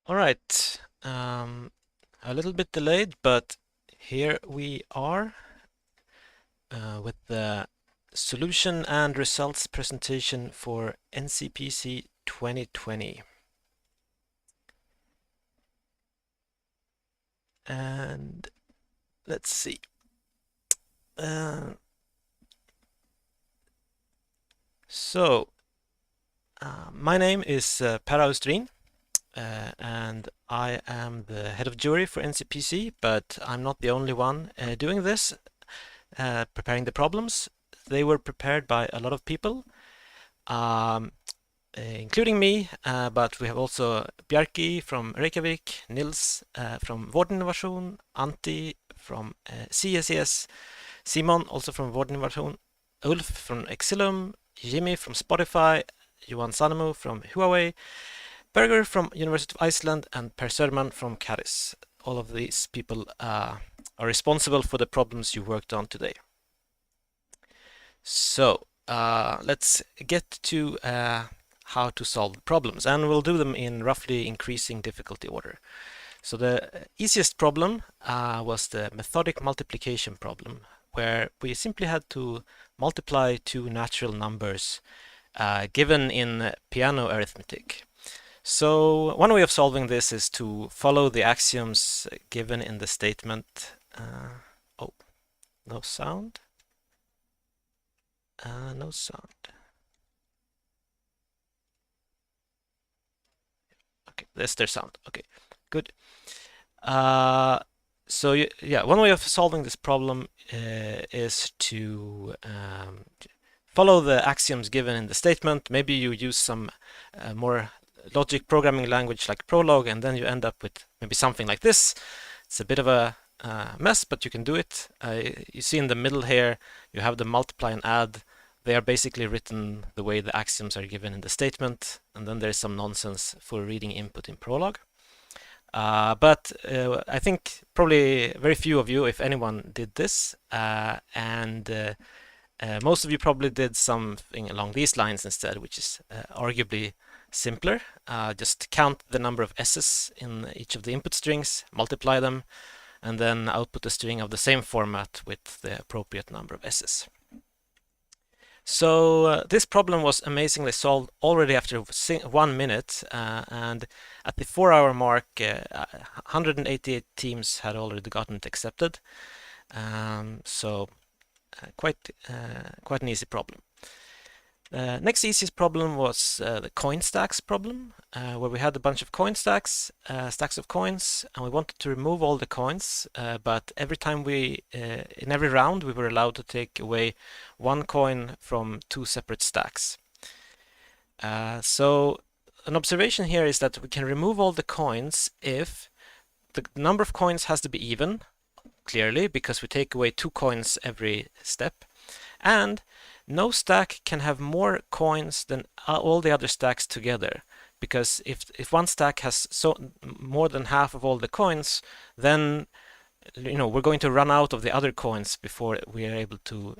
All right, a little bit delayed, but here we are with the solution and results presentation for NCPC 2020. And let's see. My name is Per Austrin. And I am the head of jury for NCPC, but I'm not the only one doing this, preparing the problems. They were prepared by a lot of people, including me, but we have also Bjarki from Reykjavik, Nils from Vårdinnovasjon, Antti from CSES, Simon also from Vårdinnovasjon, Ulf from Exilum, Jimmy from Spotify, Johan Sannemo from Huawei, Berger from University of Iceland, and Per Söderman from Caris. All of these people are responsible for the problems you worked on today. So let's get to how to solve the problems, and we'll do them in roughly increasing difficulty order. So the easiest problem was the methodic multiplication problem, where we simply had to multiply two natural numbers given in piano arithmetic. So one way of solving this is to follow the axioms given in the statement. Oh, no sound. No sound. Okay, there's their sound. Okay, good. So yeah, one way of solving this problem is to follow the axioms given in the statement. Maybe you use some more logic programming language like Prolog, and then you end up with maybe something like this. It's a bit of a mess, but you can do it. You see in the middle here, you have the multiply and add. They are basically written the way the axioms are given in the statement, and then there's some nonsense for reading input in Prolog. But I think probably very few of you, if anyone, did this, and most of you probably did something along these lines instead, which is arguably simpler. Just count the number of s's in each of the input strings, multiply them, and then output a string of the same format with the appropriate number of s's. So this problem was amazingly solved already after 1 minute, and at the 4-hour mark, 188 teams had already gotten it accepted. So quite an easy problem. Next easiest problem was the coin stacks problem, where we had a bunch of coin stacks, stacks of coins, and we wanted to remove all the coins, but every time in every round, we were allowed to take away one coin from two separate stacks. So an observation here is that we can remove all the coins if the number of coins has to be even, clearly, because we take away 2 coins every step, and no stack can have more coins than all the other stacks together, because if one stack has more than half of all the coins, then we're going to run out of the other coins before we are able to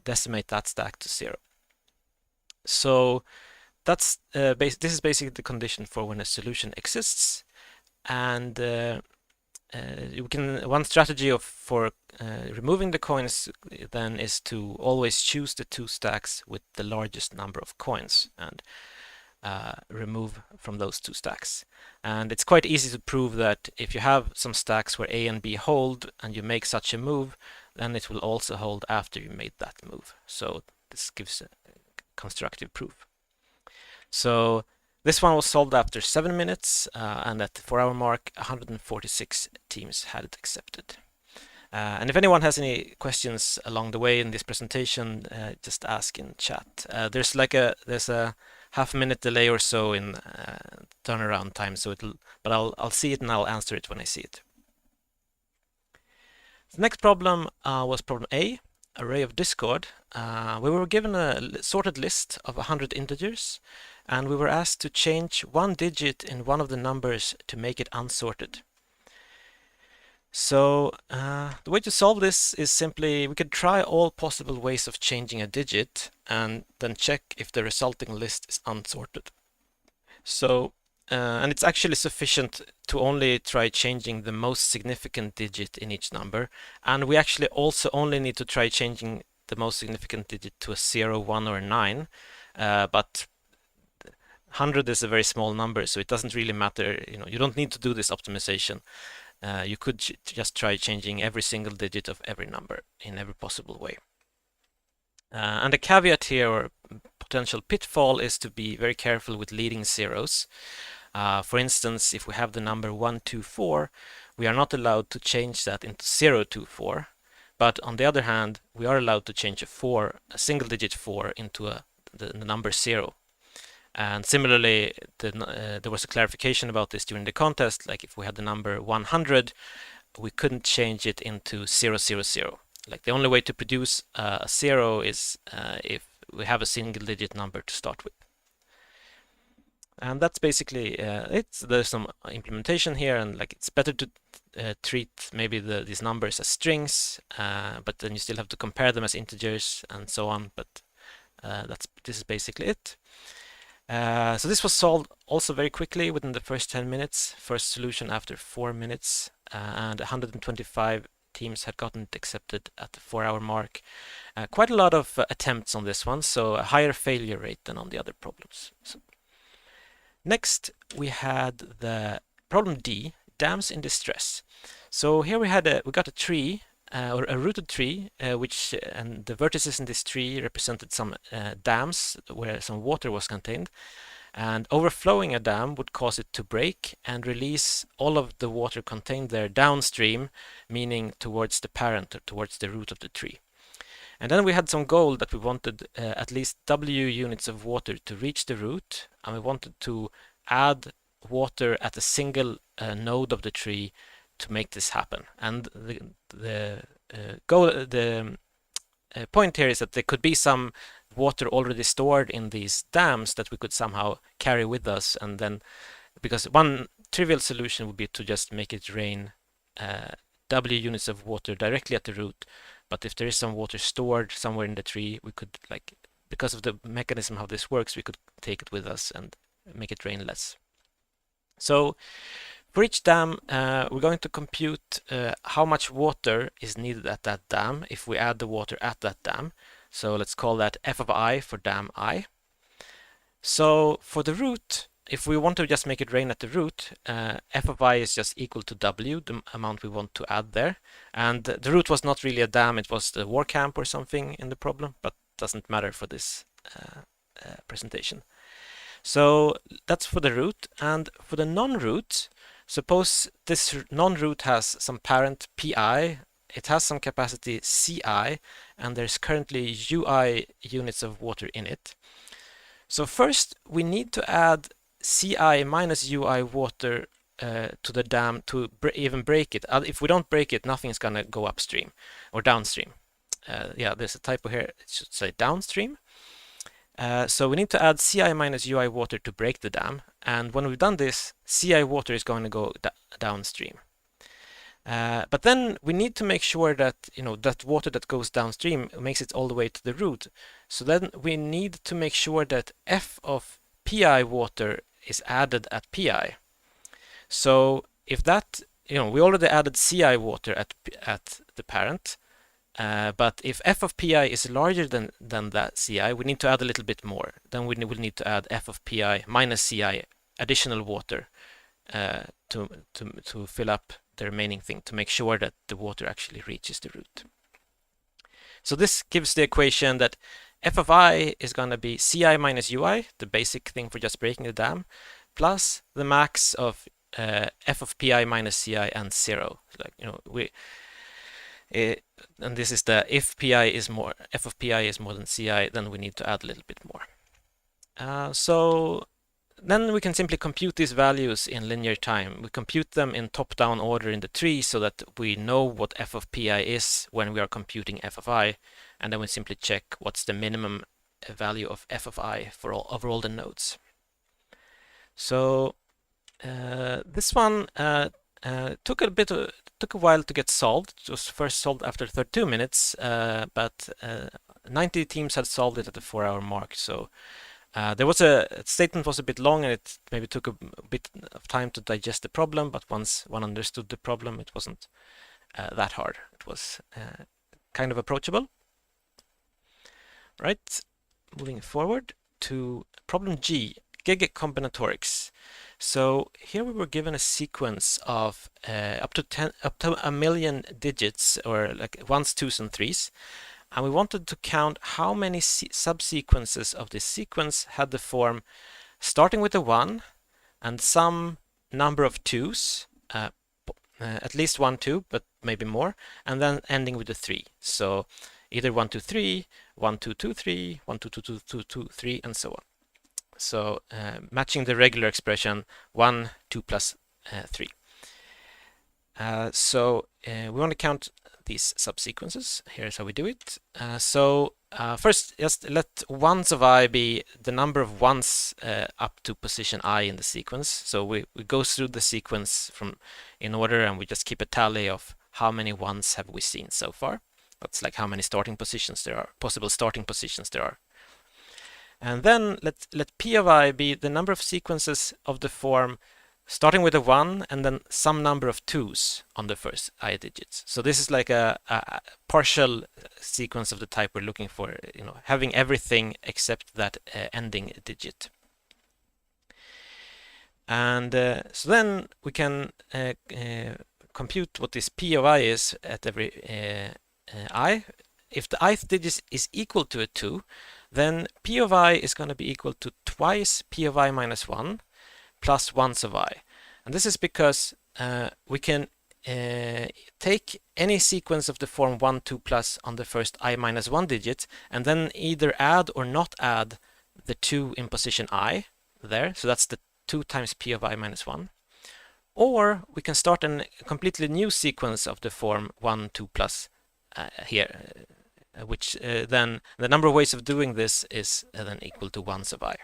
decimate that stack to 0. So that's this is basically the condition for when a solution exists, and one strategy for removing the coins then is to always choose the 2 stacks with the largest number of coins and remove from those 2 stacks. And it's quite easy to prove that if you have some stacks where A and B hold and you make such a move, then it will also hold after you made that move. So this gives a constructive proof. So this one was solved after 7 minutes, and at the 4-hour mark, 146 teams had it accepted. And if anyone has any questions along the way in this presentation, just ask in chat. There's a half-minute delay or so in turnaround time, but I'll see it and I'll answer it when I see it. The next problem was problem A, array of discord. We were given a sorted list of 100 integers, and we were asked to change 1 digit in one of the numbers to make it unsorted. So the way to solve this is simply we could try all possible ways of changing a digit and then check if the resulting list is unsorted. So and it's actually sufficient to only try changing the most significant digit in each number, and we actually also only need to try changing the most significant digit to a 0, 1, or a 9, but 100 is a very small number, so it doesn't really matter. You don't need to do this optimization. You could just try changing every single digit of every number in every possible way. And a caveat here, or potential pitfall, is to be very careful with leading zeros. For instance, if we have the number 124, we are not allowed to change that into 024. But on the other hand, we are allowed to change a single digit 4 into the number 0. And similarly, there was a clarification about this during the contest. Like if we had the number 100, we couldn't change it into 000. Like the only way to produce a 0 is if we have a single digit number to start with. And that's basically it. There's some implementation here, and like it's better to treat maybe these numbers as strings, but then you still have to compare them as integers and so on. But this is basically it. So this was solved also very quickly within the first 10 minutes. First solution after 4 minutes, and 125 teams had gotten it accepted at the 4-hour mark. Quite a lot of attempts on this one, so a higher failure rate than on the other problems. So next, we had the problem D, dams in distress. So here we got a tree, or a rooted tree, and the vertices in this tree represented some dams where some water was contained. And overflowing a dam would cause it to break and release all of the water contained there downstream, meaning towards the parent or towards the root of the tree. And then we had some goal that we wanted at least W units of water to reach the root, and we wanted to add water at a single node of the tree to make this happen. And the point here is that there could be some water already stored in these dams that we could somehow carry with us, and then because one trivial solution would be to just make it rain W units of water directly at the root. But if there is some water stored somewhere in the tree, we could, like, because of the mechanism how this works, we could take it with us and make it rain less. So for each dam, we're going to compute how much water is needed at that dam if we add the water at that dam. So let's call that f of I for dam I. So for the root, if we want to just make it rain at the root, f of I is just equal to W, the amount we want to add there. And the root was not really a dam, it was the war camp or something in the problem, but doesn't matter for this presentation. So that's for the root. And for the non-root, suppose this non-root has some parent Pi, it has some capacity Ci, and there's currently Ui units of water in it. So first we need to add Ci minus Ui water to the dam to even break it. If we don't break it, nothing's gonna go upstream or downstream. Yeah, there's a typo here, it should say downstream. So we need to add Ci minus Ui water to break the dam, and when we've done this, Ci water is going to go downstream. But then we need to make sure that that water that goes downstream makes it all the way to the root. So then we need to make sure that f of Pi water is added at Pi. So if that, we already added Ci water at the parent, but if f of Pi is larger than that Ci, we need to add a little bit more. Then we will need to add f of Pi minus Ci, additional water, to fill up the remaining thing, to make sure that the water actually reaches the root. So this gives the equation that f of I is going to be Ci minus Ui, the basic thing for just breaking the dam, plus the max of f of Pi minus Ci and 0. And this is the if f of Pi is more than Ci, then we need to add a little bit more. So then we can simply compute these values in linear time. We compute them in top-down order in the tree so that we know what f of Pi is when we are computing f of I, and then we simply check what's the minimum value of f of I for all the nodes. So this one took a while to get solved. It was first solved after 32 minutes, but 90 teams had solved it at the 4-hour mark. So There was a statement was a bit long, and it maybe took a bit of time to digest the problem, but once one understood the problem, it wasn't that hard. It was kind of approachable. Right, moving forward to problem G, Gig Combinatorics. So here we were given a sequence of up to a million digits, or like ones, twos, and threes, and we wanted to count how many subsequences of this sequence had the form starting with a 1 and some number of 2s, at least 1, 2, but maybe more, and then ending with a 3. So either 1, 2, 3, 1, 2, 2, 3, 1, 2, 2, 2, 2, 2, 3, and so on. So matching the regular expression 1, 2 plus 3. So we want to count these subsequences. Here's how we do it. First, just let ones of I be the number of ones up to position I in the sequence. So we go through the sequence in order, and we just keep a tally of how many ones have we seen so far. That's like how many starting positions there are, possible starting positions there are. And then let P of I be the number of sequences of the form starting with a 1 and then some number of 2s on the first I digits. So this is like a partial sequence of the type we're looking for, having everything except that ending digit. And so then we can compute what this P of I is at every I. If the ith digit is equal to a 2, then P of I is going to be equal to twice P of I minus 1 plus ones of I. And this is because we can take any sequence of the form 1, 2 plus on the first I minus 1 digit, and then either add or not add the 2 in position I there. So that's the 2 times P of I minus 1. Or we can start a completely new sequence of the form 1, 2 plus here, which then the number of ways of doing this is then equal to ones of I.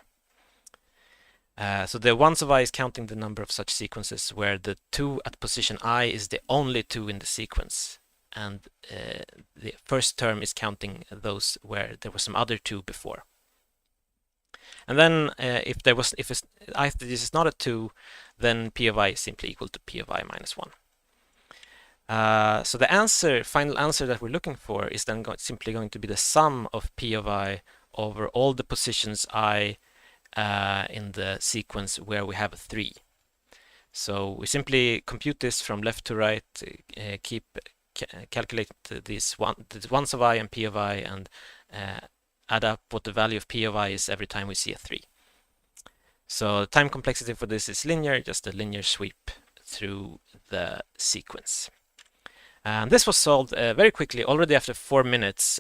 So the ones of I is counting the number of such sequences where the 2 at position I is the only 2 in the sequence, and the first term is counting those where there was some other 2 before. And then if ith digit is not a 2, then P of I is simply equal to P of I minus 1. So the final answer that we're looking for is then simply going to be the sum of P of I over all the positions I in the sequence where we have a 3. So we simply compute this from left to right, calculate these ones of I and P of I, and add up what the value of P of I is every time we see a 3. So the time complexity for this is linear, just a linear sweep through the sequence. And this was solved very quickly, already after 4 minutes.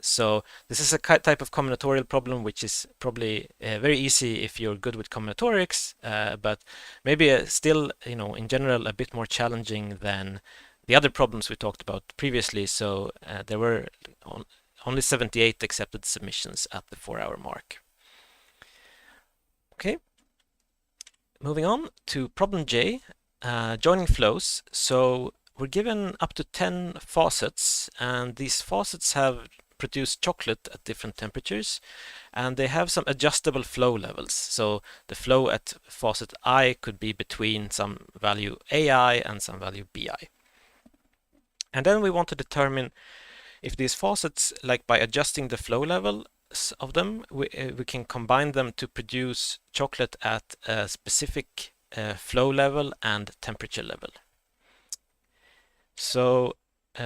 So this is a type of combinatorial problem which is probably very easy if you're good with combinatorics, but maybe still, in general, a bit more challenging than the other problems we talked about previously. So there were only 78 accepted submissions at the 4-hour mark. Okay, moving on to problem J, joining flows. So we're given up to 10 faucets, and these faucets have produced chocolate at different temperatures, and they have some adjustable flow levels. So the flow at faucet I could be between some value AI and some value BI. And then we want to determine if these faucets, like by adjusting the flow level of them, we can combine them to produce chocolate at a specific flow level and temperature level. So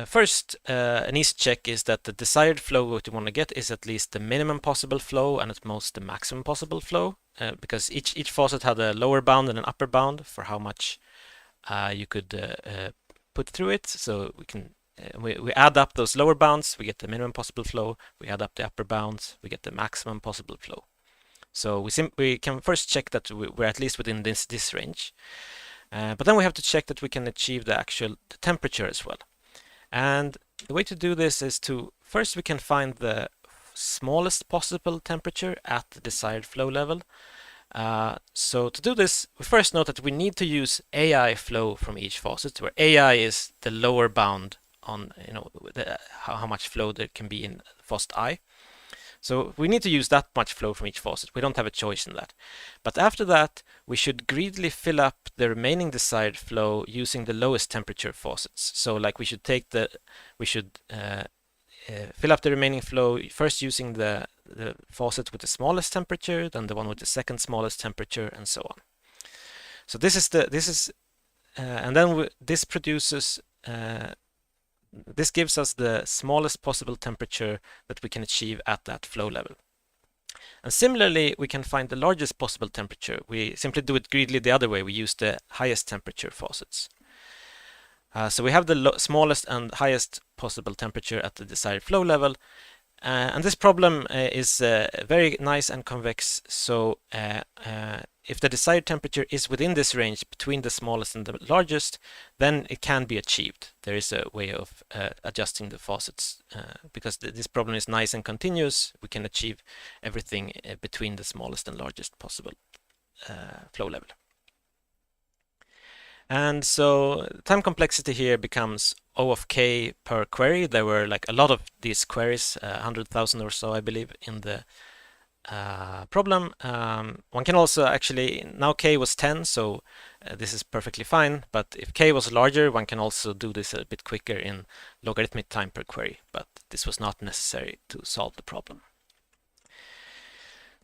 first, an easy check is that the desired flow what you want to get is at least the minimum possible flow and at most the maximum possible flow, because each faucet had a lower bound and an upper bound for how much you could put through it. So we can we add up those lower bounds, we get the minimum possible flow. We add up the upper bounds, we get the maximum possible flow. So we can first check that we're at least within this range. But then we have to check that we can achieve the temperature as well. And the way to do this is to first we can find the smallest possible temperature at the desired flow level. So to do this, we first note that we need to use AI flow from each faucet, where AI is the lower bound on how much flow there can be in faucet I. So we need to use that much flow from each faucet. We don't have a choice in that. But after that, we should greedily fill up the remaining desired flow using the lowest temperature faucets. So like we should fill up the remaining flow first using the faucet with the smallest temperature, then the one with the second smallest temperature, and so on. So this gives us the smallest possible temperature that we can achieve at that flow level. And similarly, we can find the largest possible temperature. We simply do it greedily the other way. We use the highest temperature faucets. So we have the smallest and highest possible temperature at the desired flow level. And this problem is very nice and convex. So if the desired temperature is within this range between the smallest and the largest, then it can be achieved. There is a way of adjusting the faucets. Because this problem is nice and continuous, we can achieve everything between the smallest and largest possible flow level. And so time complexity here becomes O of k per query. There were like a lot of these queries, 100,000 or so, I believe, in the problem. One can also actually, now k was 10, so this is perfectly fine. But if k was larger, one can also do this a bit quicker in logarithmic time per query. But this was not necessary to solve the problem.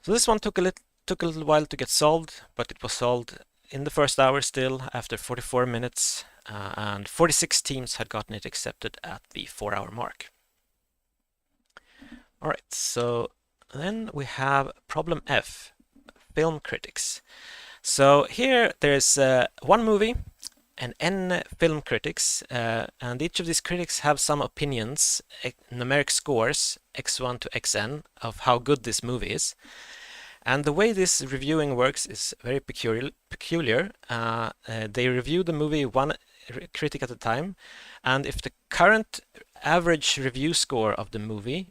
So this one took a little while to get solved, but it was solved in the first hour still, after 44 minutes, and 46 teams had gotten it accepted at the 4-hour mark. All right, so then we have problem F, film critics. So here there's one movie and n film critics, and each of these critics have some opinions, numeric scores, x1 to xn, of how good this movie is. And the way this reviewing works is very peculiar. They review the movie one critic at a time, and if the current average review score of the movie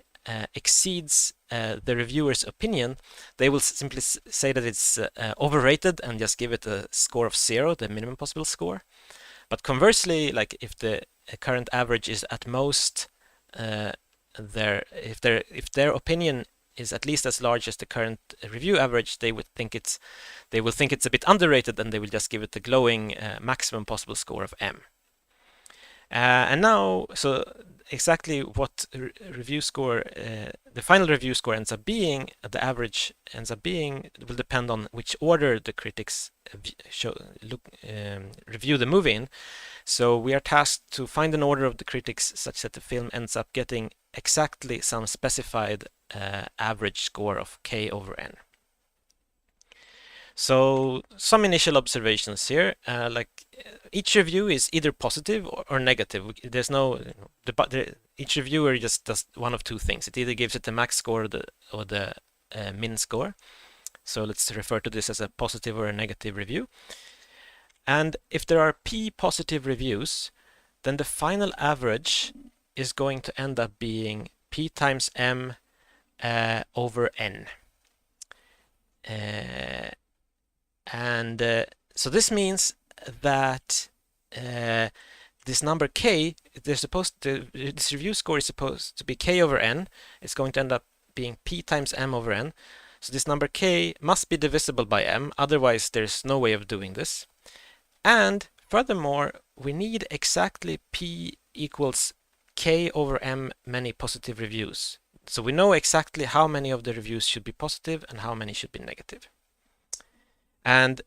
exceeds the reviewer's opinion, they will simply say that it's overrated and just give it a score of 0, the minimum possible score. But conversely, like if the current average is at most if their opinion is at least as large as the current review average, they will think it's a bit underrated, and they will just give it the glowing maximum possible score of m. And now, so exactly what review score the final review score ends up being, the average ends up being, will depend on which order the critics review the movie in. So we are tasked to find an order of the critics such that the film ends up getting exactly some specified average score of k over n. So some initial observations here, each review is either positive or negative. There's no, each reviewer just does one of two things. It either gives it the max score or the min score. So let's refer to this as a positive or a negative review. And if there are p positive reviews, then the final average is going to end up being p times m over n. So this means that this number k, this review score is supposed to be k over n. It's going to end up being p times m over n. So this number k must be divisible by m, otherwise there's no way of doing this. And furthermore, we need exactly p equals k over m many positive reviews. So we know exactly how many of the reviews should be positive and how many should be negative. And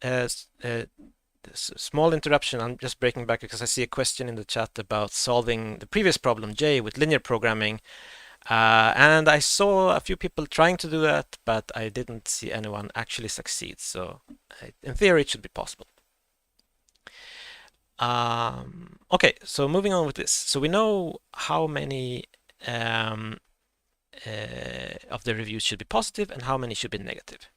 small interruption, I'm just breaking back because I see a question in the chat about solving the previous problem, J, with linear programming. And I saw a few people trying to do that, but I didn't see anyone actually succeed. So in theory, it should be possible. Okay, so moving on with this. So we know how many of the reviews should be positive and how many should be negative.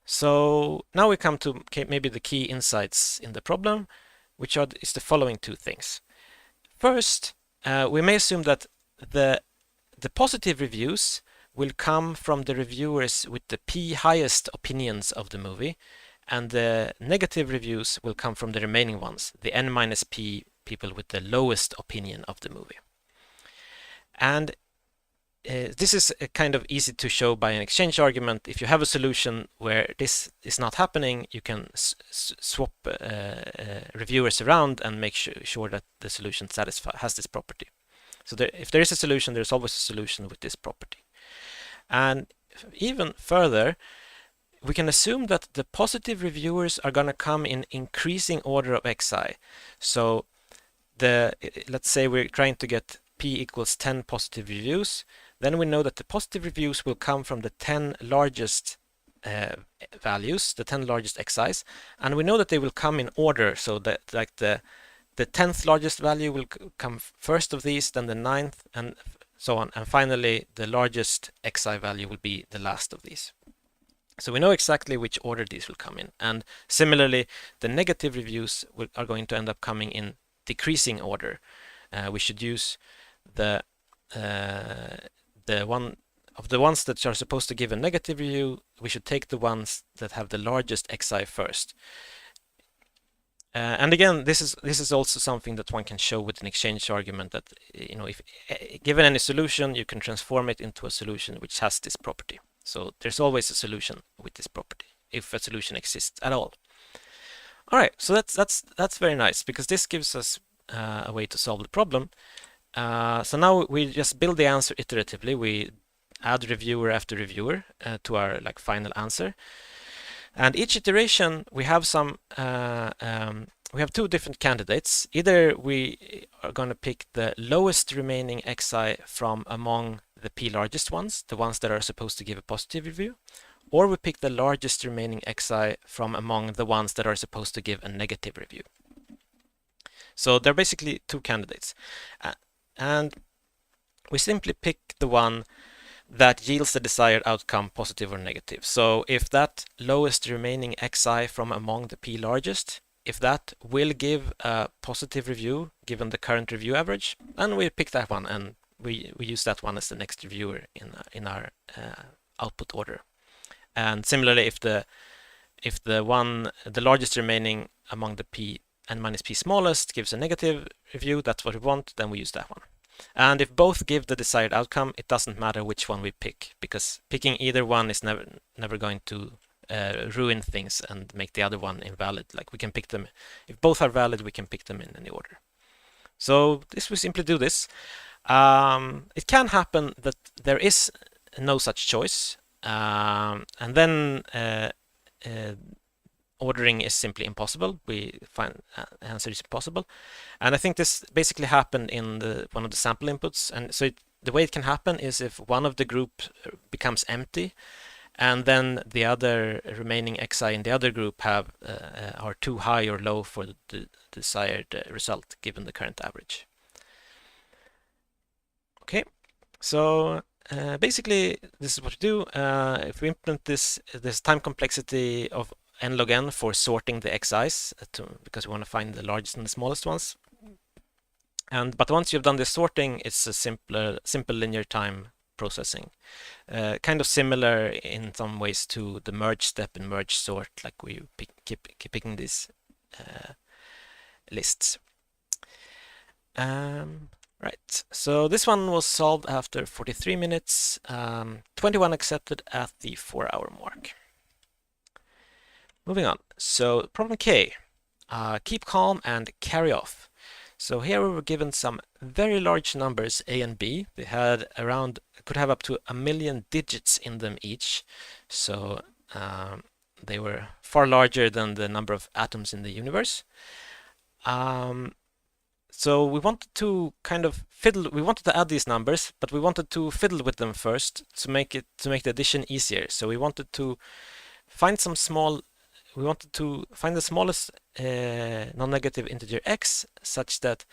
So now we come to maybe the key insights in the problem, which is the following two things. First, we may assume that the positive reviews will come from the reviewers with the p highest opinions of the movie, and the negative reviews will come from the remaining ones, the n minus p people with the lowest opinion of the movie. And this is kind of easy to show by an exchange argument. If you have a solution where this is not happening, you can swap reviewers around and make sure that the solution has this property. So if there is a solution, there's always a solution with this property. And even further, we can assume that the positive reviewers are going to come in increasing order of xi. So let's say we're trying to get p equals 10 positive reviews. Then we know that the positive reviews will come from the 10 largest values, the 10 largest xi's, and we know that they will come in order, so that like the 10th largest value will come first of these, then the 9th, and so on, and finally the largest xi value will be the last of these. So we know exactly which order these will come in, and similarly the negative reviews are going to end up coming in decreasing order. We should use the one of the ones that are supposed to give a negative review. We should take the ones that have the largest xi first. And again, this is also something that one can show with an exchange argument, that if given any solution, you can transform it into a solution which has this property. So there's always a solution with this property if a solution exists at all. All right, so that's very nice, because this gives us a way to solve the problem. So now we just build the answer iteratively. We add reviewer after reviewer to our final answer. And each iteration, we have we have two different candidates. Either we are going to pick the lowest remaining xi from among the p largest ones, the ones that are supposed to give a positive review, or we pick the largest remaining xi from among the ones that are supposed to give a negative review. So they're basically two candidates. And we simply pick the one that yields the desired outcome, positive or negative. So if that lowest remaining xi from among the p largest, if that will give a positive review given the current review average, then we pick that one and we use that one as the next reviewer in our output order. And similarly, if the largest remaining among the p n minus p smallest gives a negative review, that's what we want, then we use that one. And if both give the desired outcome, it doesn't matter which one we pick, because picking either one is never going to ruin things and make the other one invalid. Like, we can pick them, if both are valid, we can pick them in any order. So we simply do this. It can happen that there is no such choice, and then ordering is simply impossible. We find answer is impossible, and I think this basically happened in one of the sample inputs. And so the way it can happen is if one of the group becomes empty, and then the other remaining xi in the other group are too high or low for the desired result given the current average. Okay, so basically this is what we do. If we implement this time complexity of n log n for sorting the xi's, because we want to find the largest and the smallest ones. But once you've done this sorting, it's a simple linear time processing, kind of similar in some ways to the merge step in merge sort, like we keep picking these lists. Right, so this one was solved after 43 minutes, 21 accepted at the 4-hour mark. Moving on, so problem K, keep calm and carry off. So here we were given some very large numbers, A and B. They had could have up to 1 million digits in them each. So they were far larger than the number of atoms in the universe. So we wanted to we wanted to add these numbers, but we wanted to fiddle with them first to make the addition easier. So we wanted to find the smallest non-negative integer x, such that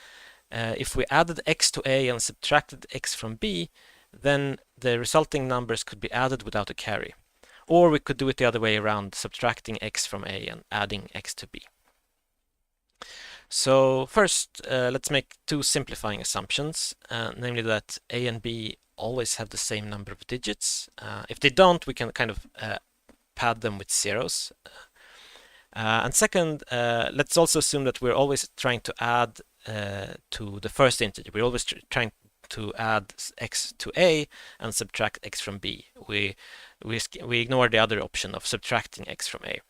if we added x to A and subtracted x from B, then the resulting numbers could be added without a carry. Or we could do it the other way around, subtracting x from A and adding x to B. So first, let's make two simplifying assumptions, namely that A and B always have the same number of digits. If they don't, we can kind of pad them with zeros. And second, let's also assume that we're always trying to add to the first integer. We're always trying to add x to A and subtract x from B. We ignore the other option of subtracting x from A.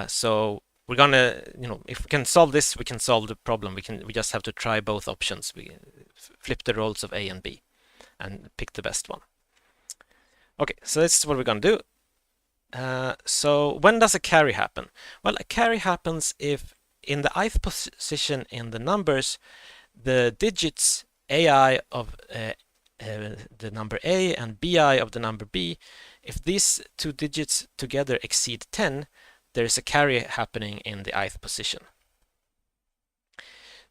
So we're gonna, if we can solve this, we can solve the problem. We just have to try both options. We flip the roles of A and B and pick the best one. Okay, so this is what we're gonna do. So when does a carry happen? Well, a carry happens if in the ith position in the numbers, the digits ai of the number A and bi of the number B, if these two digits together exceed 10, there is a carry happening in the ith position.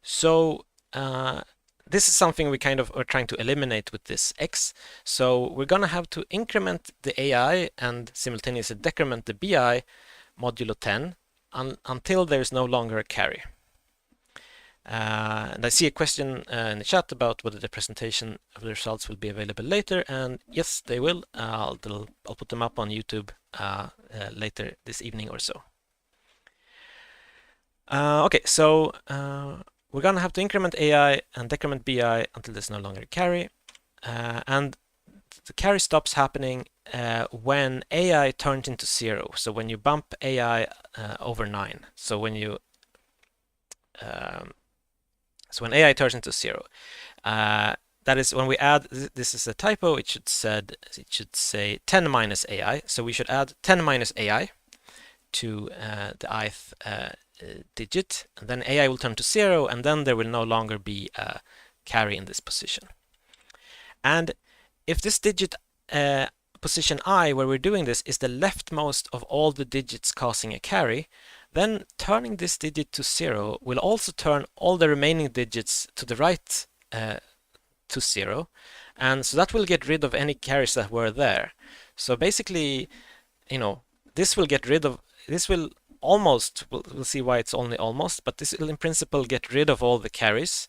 So this is something we kind of are trying to eliminate with this x. So we're going to have to increment the ai and simultaneously decrement the bi modulo 10 until there's no longer a carry. And I see a question in the chat about whether the presentation of the results will be available later, and yes, they will. I'll put them up on YouTube later this evening or so. Okay, so we're gonna have to increment AI and decrement BI until there's no longer a carry, and the carry stops happening when AI turns into 0. So when you bump AI over 9. So when you when AI turns into 0, that is when we add. This is a typo. It should say 10 minus AI. So we should add 10 minus AI to the ith digit, and then AI will turn to 0, and then there will no longer be a carry in this position. And if this digit position I, where we're doing this, is the leftmost of all the digits causing a carry, then turning this digit to 0 will also turn all the remaining digits to the right to 0, and so that will get rid of any carries that were there. So basically, this will get rid of, this will almost, we'll see why it's only almost, but this will in principle get rid of all the carries.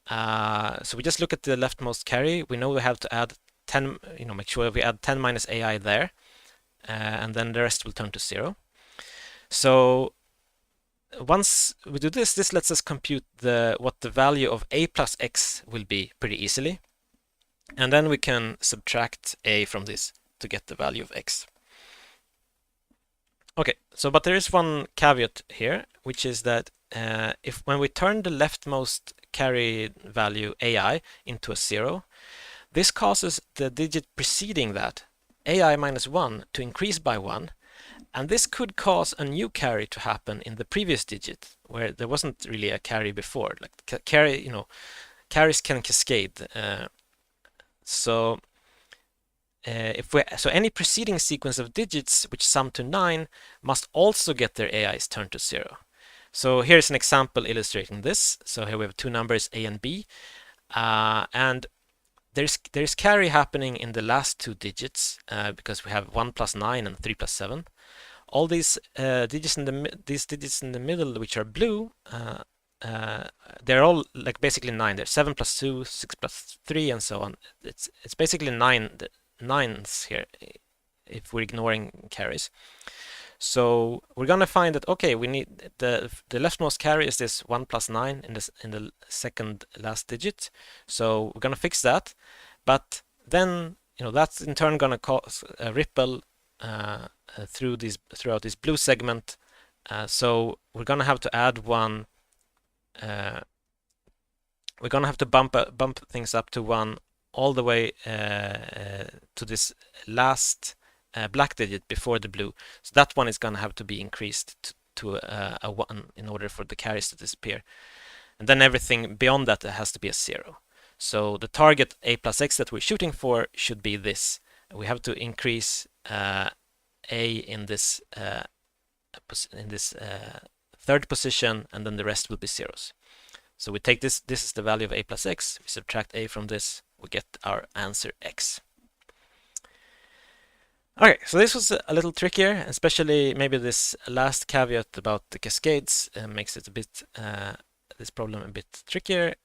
So we just look at the leftmost carry. We know we have to add 10, make sure we add 10 minus AI there, and then the rest will turn to 0. So once we do this, this lets us compute what the value of A plus X will be pretty easily. And then we can subtract A from this to get the value of X. Okay, so but there is one caveat here, which is that when we turn the leftmost carry value AI into a 0, this causes the digit preceding that, AI minus 1, to increase by 1. And this could cause a new carry to happen in the previous digit, where there wasn't really a carry before. Like carry, carries can cascade. So any preceding sequence of digits which sum to 9 must also get their AIs turned to 0. So here's an example illustrating this. So here we have two numbers A and B, and there's carry happening in the last two digits because we have 1 plus 9 and 3 plus 7. All these digits in the middle, which are blue, they're all like basically 9. They're 7 plus 2, 6 plus 3, and so on. It's basically 9s here if we're ignoring carries. So we're gonna find that okay, we need the leftmost carry is this 1 plus 9 in the second last digit. So we're gonna fix that, but then that's in turn gonna cause a ripple throughout this blue segment. So we're gonna have to add one. We're gonna have to bump things up to 1 all the way to this last black digit before the blue. So that one is gonna have to be increased to a 1 in order for the carries to disappear. And then everything beyond that has to be a 0. So the target A plus X that we're shooting for should be this. We have to increase A in this third position, and then the rest will be zeros. So we take this is the value of A plus X, we subtract A from this, we get our answer X. Okay, so this was a little trickier, especially maybe this last caveat about the cascades makes it a bit this problem a bit trickier.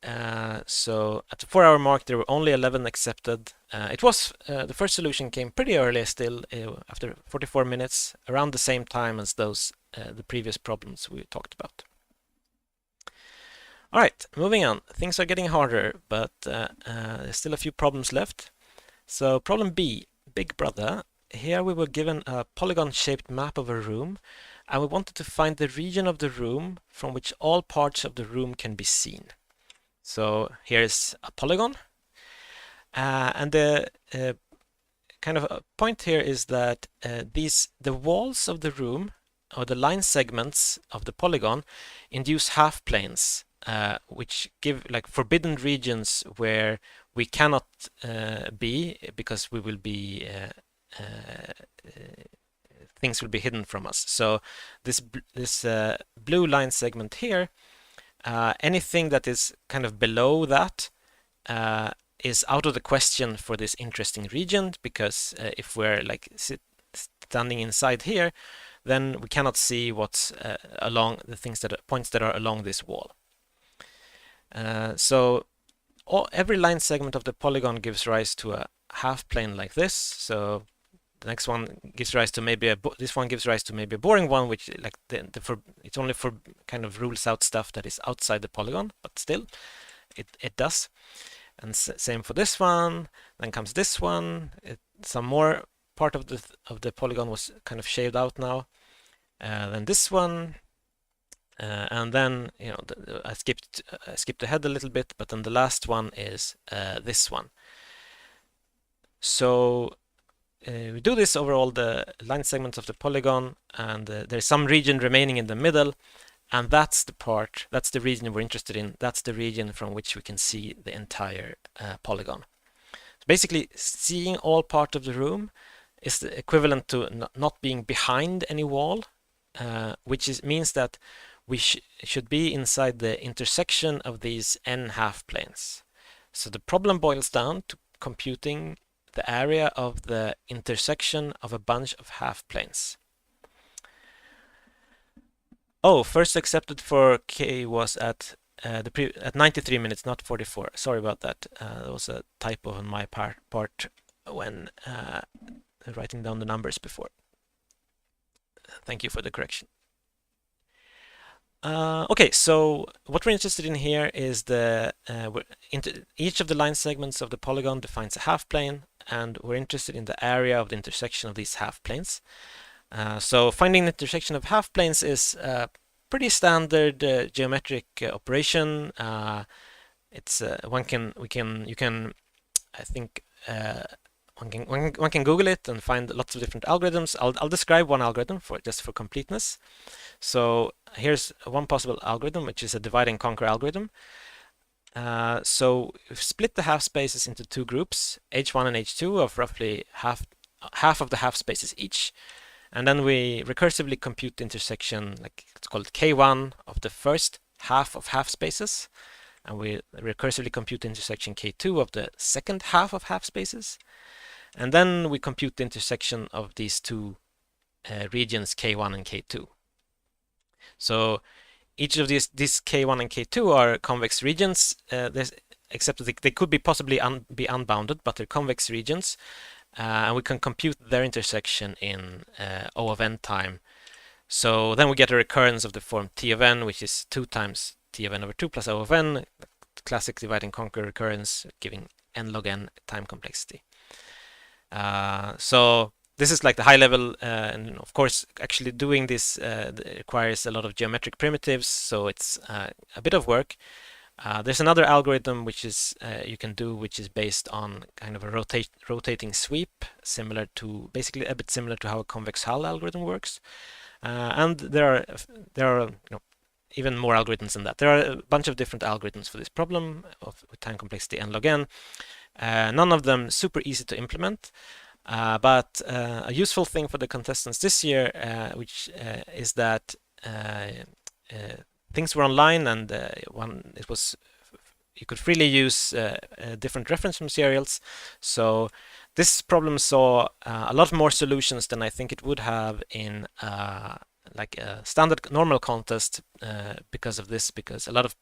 So at the 4-hour mark, there were only 11 accepted. It was the first solution came pretty early, still after 44 minutes, around the same time as those the previous problems we talked about. All right, moving on. Things are getting harder, but there's still a few problems left. So problem B, Big Brother. Here we were given a polygon-shaped map of a room, and we wanted to find the region of the room from which all parts of the room can be seen. So here's a polygon, and the kind of a point here is that the walls of the room, or the line segments of the polygon, induce half planes, which give like forbidden regions where we cannot be, because we will be things will be hidden from us. So this blue line segment here, anything that is kind of below that is out of the question for this interesting region, because if we're like standing inside here, then we cannot see what's along the points that are along this wall. So every line segment of the polygon gives rise to a half plane like this. So the next one gives rise to maybe this one gives rise to maybe a boring one, which like it's only for kind of rules out stuff that is outside the polygon, but still it does. And same for this one. Then comes this one. Some more part of the polygon was kind of shaved out now. Then this one, and then I skipped ahead a little bit, but then the last one is this one. So we do this over all the line segments of the polygon, and there's some region remaining in the middle, and that's the region we're interested in. That's the region from which we can see the entire polygon. So basically, seeing all part of the room is the equivalent to not being behind any wall, which means that we should be inside the intersection of these n half planes. So the problem boils down to computing the area of the intersection of a bunch of half planes. Oh, first accepted for K was at 93 minutes, not 44. Sorry about that. There was a typo on my part when writing down the numbers before. Thank you for the correction. Okay, so what we're interested in here is each of the line segments of the polygon defines a half plane, and we're interested in the area of the intersection of these half planes. So finding the intersection of half planes is a pretty standard geometric operation. It's one can Google it and find lots of different algorithms. I'll describe one algorithm just for completeness. So here's one possible algorithm, which is a divide and conquer algorithm. So we've split the half spaces into two groups, H1 and H2, of roughly half of the half spaces each. And then we recursively compute the intersection, like it's called K1, of the first half of half spaces. And we recursively compute the intersection K2 of the second half of half spaces. And then we compute the intersection of these two regions, K1 and K2. So each of these K1 and K2 are convex regions, except that they could be possibly be unbounded, but they're convex regions. And we can compute their intersection in O of n time. So then we get a recurrence of the form T of n, which is 2 times T of n over 2 plus O of n, classic divide and conquer recurrence, giving n log n time complexity. So this is like the high level, and of course, actually doing this requires a lot of geometric primitives, so it's a bit of work. There's another algorithm which is you can do, which is based on kind of a rotating sweep, basically a bit similar to how a convex hull algorithm works. And there are even more algorithms than that. There are a bunch of different algorithms for this problem with time complexity n log n. None of them super easy to implement, but a useful thing for the contestants this year, which is that things were online, and you could freely use different reference materials. So this problem saw a lot more solutions than I think it would have in like a standard normal contest because of this, because a lot of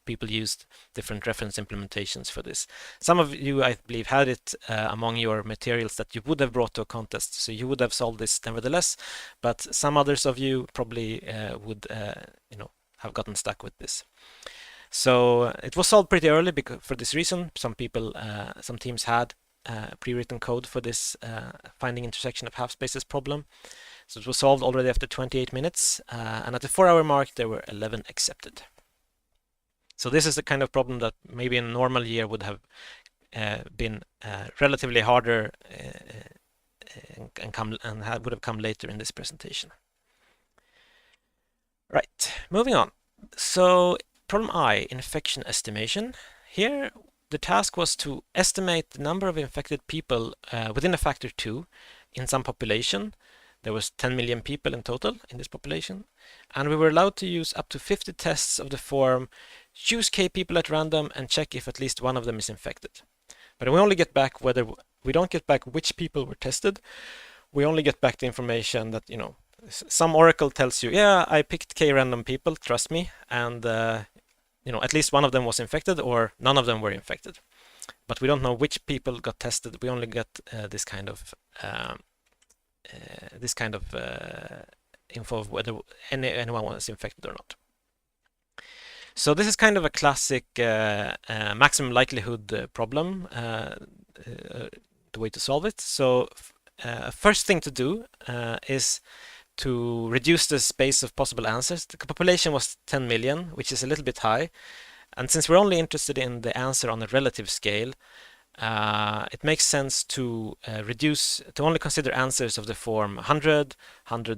people used different reference implementations for this. Some of you, I believe, had it among your materials that you would have brought to a contest, so you would have solved this nevertheless, but some others of you probably would have gotten stuck with this. So it was solved pretty early because for this reason. Some teams had pre-written code for this finding intersection of half spaces problem. So it was solved already after 28 minutes, and at the 4-hour mark there were 11 accepted. So this is the kind of problem that maybe in a normal year would have been relatively harder and would have come later in this presentation. Right, moving on. So problem I, infection estimation. Here the task was to estimate the number of infected people within a factor 2 in some population. There was 10 million people in total in this population, and we were allowed to use up to 50 tests of the form choose k people at random and check if at least one of them is infected. But we only get back we don't get back which people were tested. We only get back the information that, some oracle tells you, yeah, I picked k random people, trust me, and at least one of them was infected or none of them were infected. But we don't know which people got tested. We only get this kind of info of whether anyone was infected or not. So this is kind of a classic maximum likelihood problem, the way to solve it. So first thing to do is to reduce the space of possible answers. The population was 10 million, which is a little bit high. And since we're only interested in the answer on a relative scale, it makes sense to only consider answers of the form 100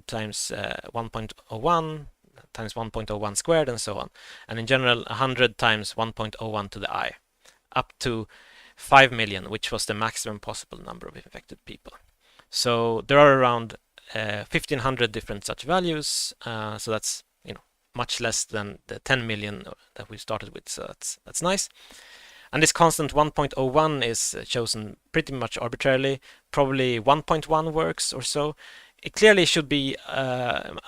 times 1.01 times 1.01 squared and so on. And in general, 100 times 1.01 to the I, up to 5 million, which was the maximum possible number of infected people. So there are around 1,500 different such values. So that's much less than the 10 million that we started with. So that's nice. And this constant 1.01 is chosen pretty much arbitrarily. Probably 1.1 works or so. It clearly should be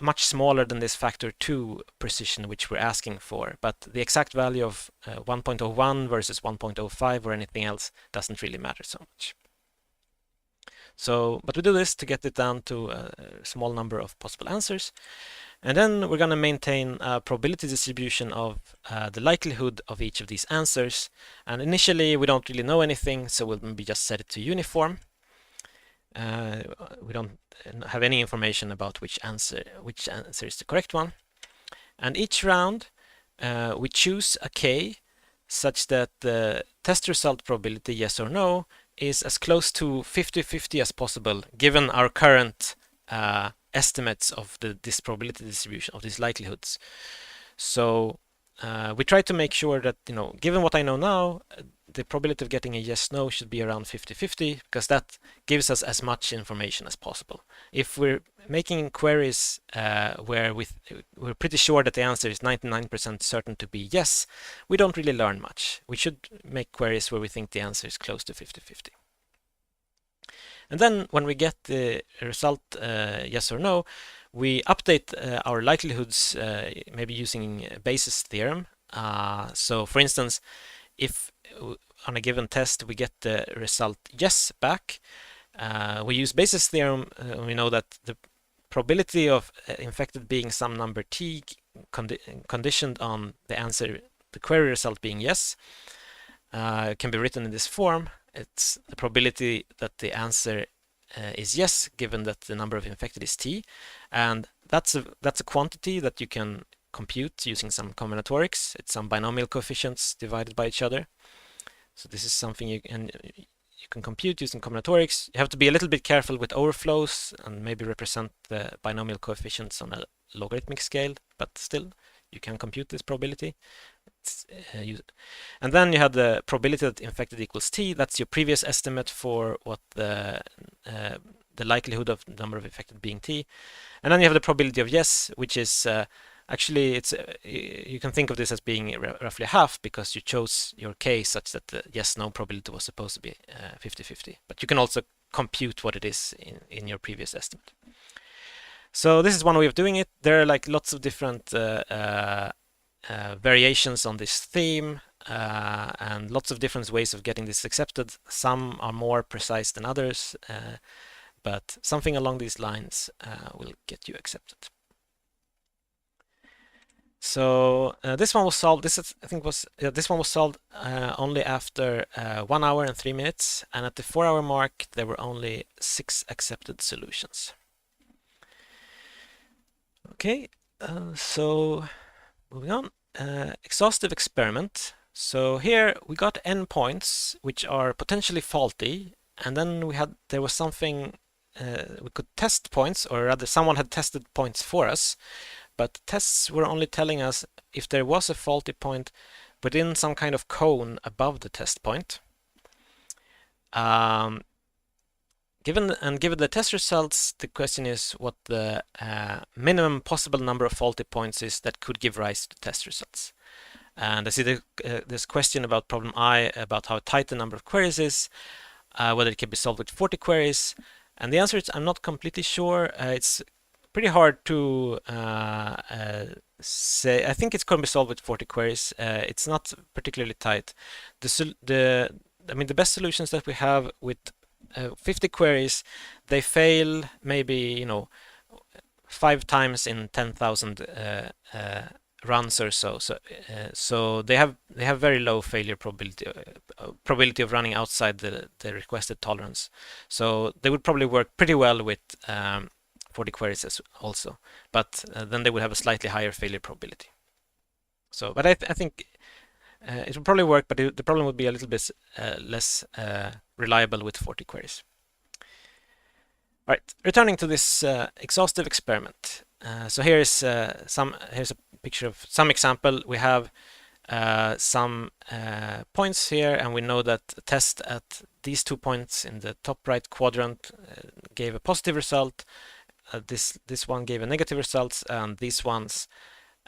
much smaller than this factor 2 precision which we're asking for, but the exact value of 1.01 versus 1.05 or anything else doesn't really matter so much. So, but we do this to get it down to a small number of possible answers. And then we're going to maintain a probability distribution of the likelihood of each of these answers. And initially we don't really know anything, so we'll maybe just set it to uniform. We don't have any information about which answer is the correct one. And each round we choose a k such that the test result probability, yes or no, is as close to 50-50 as possible given our current estimates of this probability distribution of these likelihoods. So we try to make sure that, given what I know now, the probability of getting a yes/no should be around 50-50 because that gives us as much information as possible. If we're making queries where we're pretty sure that the answer is 99% certain to be yes, we don't really learn much. We should make queries where we think the answer is close to 50-50. And then when we get the result yes or no, we update our likelihoods maybe using Bayes' theorem. So for instance, if on a given test we get the result yes back, we use Bayes' theorem. We know that the probability of infected being some number t conditioned on the answer, the query result being yes, can be written in this form. It's the probability that the answer is yes, given that the number of infected is t, and that's a quantity that you can compute using some combinatorics. It's some binomial coefficients divided by each other. So this is something you can compute using combinatorics. You have to be a little bit careful with overflows and maybe represent the binomial coefficients on a logarithmic scale, but still you can compute this probability. And then you have the probability that infected equals t. That's your previous estimate for what the likelihood of the number of infected being t. And then you have the probability of yes, which is actually you can think of this as being roughly half because you chose your k such that the yes/no probability was supposed to be 50-50. But you can also compute what it is in your previous estimate. So this is one way of doing it. There are like lots of different variations on this theme and lots of different ways of getting this accepted. Some are more precise than others, but something along these lines will get you accepted. So this one was solved. This one was solved only after 1 hour and 3 minutes, and at the 4-hour mark there were only 6 accepted solutions. Okay, so moving on. Exhaustive experiment. So here we got n points which are potentially faulty, and then there was something we could test points, or rather someone had tested points for us, but tests were only telling us if there was a faulty point within some kind of cone above the test point. Given the test results, the question is what the minimum possible number of faulty points is that could give rise to test results. And I see this question about problem I, about how tight the number of queries is, whether it can be solved with 40 queries. And the answer is I'm not completely sure. It's pretty hard to say. I think it's going to be solved with 40 queries. It's not particularly tight. The best solutions that we have with 50 queries, they fail maybe 5 times in 10,000 runs or so. So they have very low failure probability of running outside the requested tolerance. So they would probably work pretty well with 40 queries also, but then they would have a slightly higher failure probability. So, but I think it would probably work, but the problem would be a little bit less reliable with 40 queries. All right, returning to this exhaustive experiment. So here's a picture of some example. We have some points here, and we know that a test at these 2 points in the top right quadrant gave a positive result. This one gave a negative result, and these ones,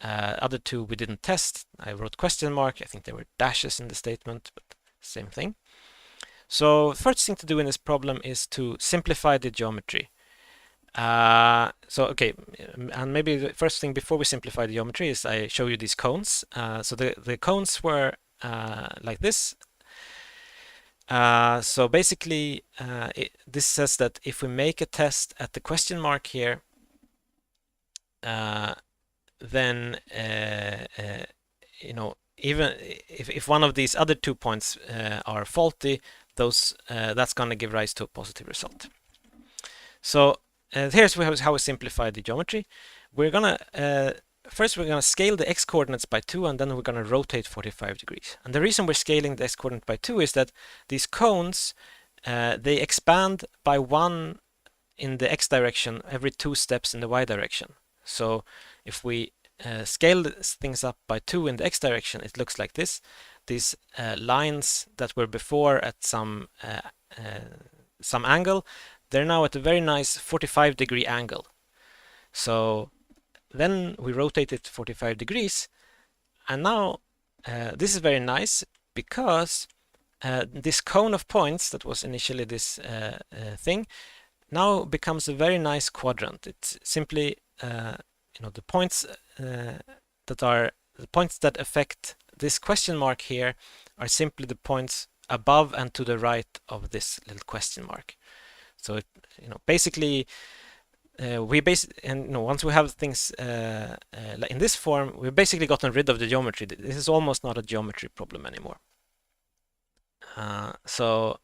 other 2 we didn't test. I wrote question mark. I think there were dashes in the statement, but same thing. So first thing to do in this problem is to simplify the geometry. Okay, and maybe the first thing before we simplify the geometry is I show you these cones. So the cones were like this. So basically, this says that if we make a test at the question mark here, then even if one of these other 2 points are faulty, that's going to give rise to a positive result. So here's how we simplify the geometry. We're gonna first scale the x coordinates by 2, and then we're gonna rotate 45 degrees. And the reason we're scaling the x coordinate by 2 is that these cones they expand by 1 in the x direction every 2 steps in the y direction. So if we scale things up by 2 in the x direction, it looks like this. These lines that were before at some angle, they're now at a very nice 45-degree angle. So then we rotate it 45 degrees, and now this is very nice because this cone of points that was initially this thing now becomes a very nice quadrant. It's simply the points that affect this question mark here are simply the points above and to the right of this little question mark. So basically once we have things in this form, we've basically gotten rid of the geometry. This is almost not a geometry problem anymore. So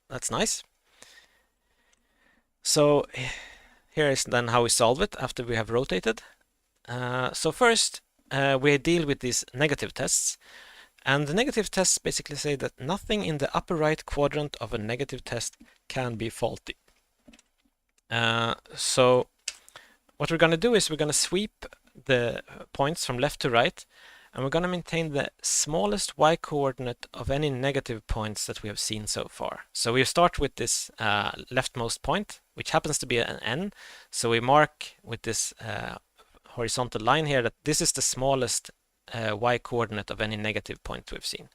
that's nice. So here is then how we solve it after we have rotated. So first we deal with these negative tests, and the negative tests basically say that nothing in the upper right quadrant of a negative test can be faulty. So what we're going to do is we're going to sweep the points from left to right, and we're going to maintain the smallest y coordinate of any negative points that we have seen so far. So we start with this leftmost point, which happens to be an n. So we mark with this horizontal line here that this is the smallest y coordinate of any negative point we've seen.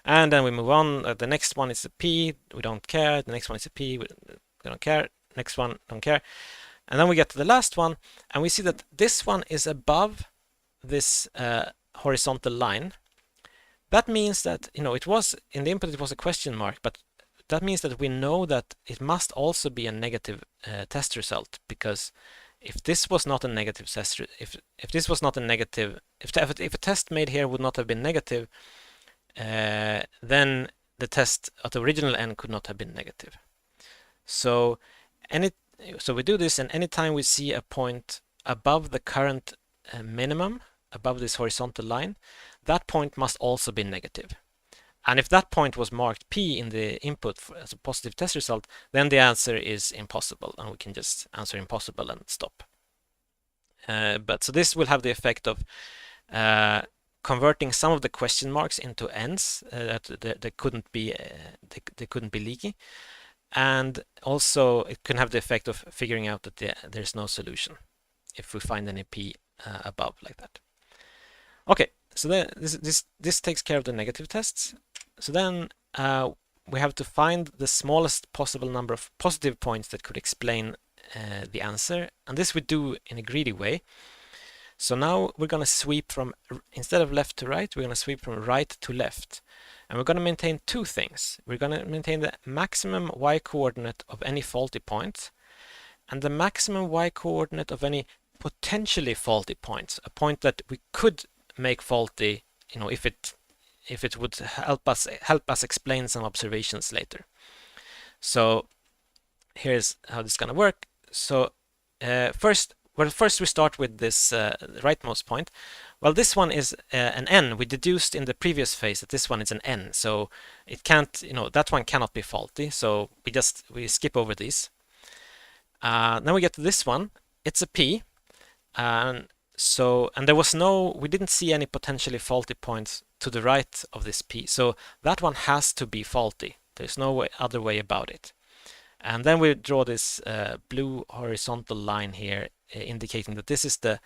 And then we move on. The next one is a p, we don't care. The next one is a p, we don't care. Next one, don't care. And then we get to the last one, and we see that this one is above this horizontal line. That means that, it was in the input, it was a question mark, but that means that we know that it must also be a negative test result, because if this was not a negative test, if this was not a negative, if a test made here would not have been negative, then the test at the original n could not have been negative. So we do this, and anytime we see a point above the current minimum, above this horizontal line, that point must also be negative. And if that point was marked P in the input as a positive test result, then the answer is impossible, and we can just answer impossible and stop. But so this will have the effect of converting some of the question marks into n's that they couldn't be leaky, and also it can have the effect of figuring out that there's no solution if we find any P above like that. Okay, so then this takes care of the negative tests. So then we have to find the smallest possible number of positive points that could explain the answer, and this we do in a greedy way. So now we're going to sweep from, instead of left to right, we're going to sweep from right to left. And we're going to maintain two things. We're going to maintain the maximum y-coordinate of any faulty point, and the maximum y-coordinate of any potentially faulty points, a point that we could make faulty, if it would help us explain some observations later. So here's how this is going to work. So first we start with this rightmost point. Well, this one is an n. We deduced in the previous phase that this one is an n, so it can't, that one cannot be faulty. So we skip over these. Then we get to this one. It's a p, and there was we didn't see any potentially faulty points to the right of this p. So that one has to be faulty. There's no other way about it. And then we draw this blue horizontal line here, indicating that this is the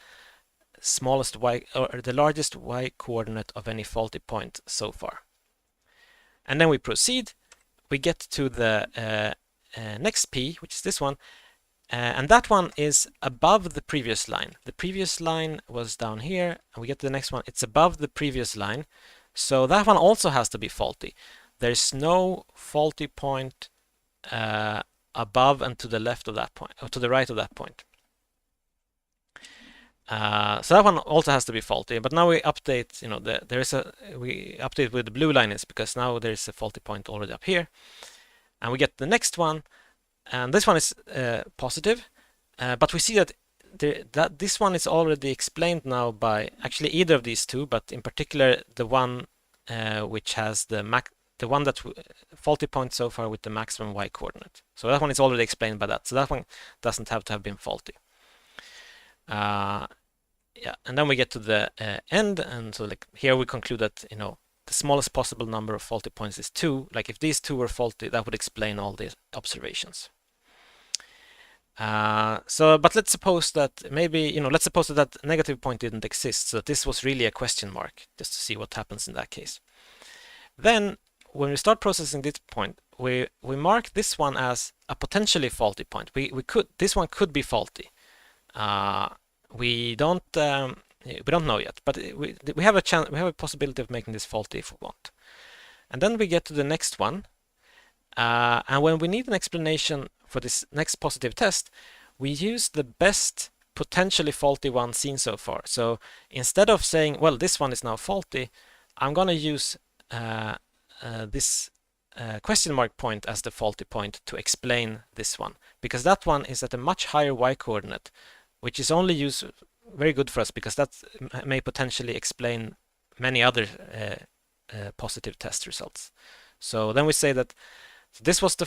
smallest y, or the largest y coordinate of any faulty point so far. And then we proceed. We get to the next p, which is this one, and that one is above the previous line. The previous line was down here, and we get to the next one. It's above the previous line, so that one also has to be faulty. There's no faulty point above and to the left of that point, or to the right of that point. So that one also has to be faulty. But now we update. We update with the blue line is because now there is a faulty point already up here, and we get the next one, and this one is positive. But we see that this one is already explained now by actually either of these two, but in particular the one which has the one that faulty point so far with the maximum y coordinate. So that one is already explained by that. So that one doesn't have to have been faulty. Yeah, and then we get to the end, and so like here we conclude that the smallest possible number of faulty points is 2. Like if these two were faulty, that would explain all the observations. But let's suppose that maybe let's suppose that negative point didn't exist, so that this was really a question mark, just to see what happens in that case. Then when we start processing this point, we mark this one as a potentially faulty point. This one could be faulty. We don't know yet, but we have a chance. We have a possibility of making this faulty if we want. And then we get to the next one, and when we need an explanation for this next positive test, we use the best potentially faulty one seen so far. So instead of saying, well, this one is now faulty, I'm going to use this question mark point as the faulty point to explain this one, because that one is at a much higher y coordinate, which is only very good for us because that may potentially explain many other positive test results. So then we say that this was the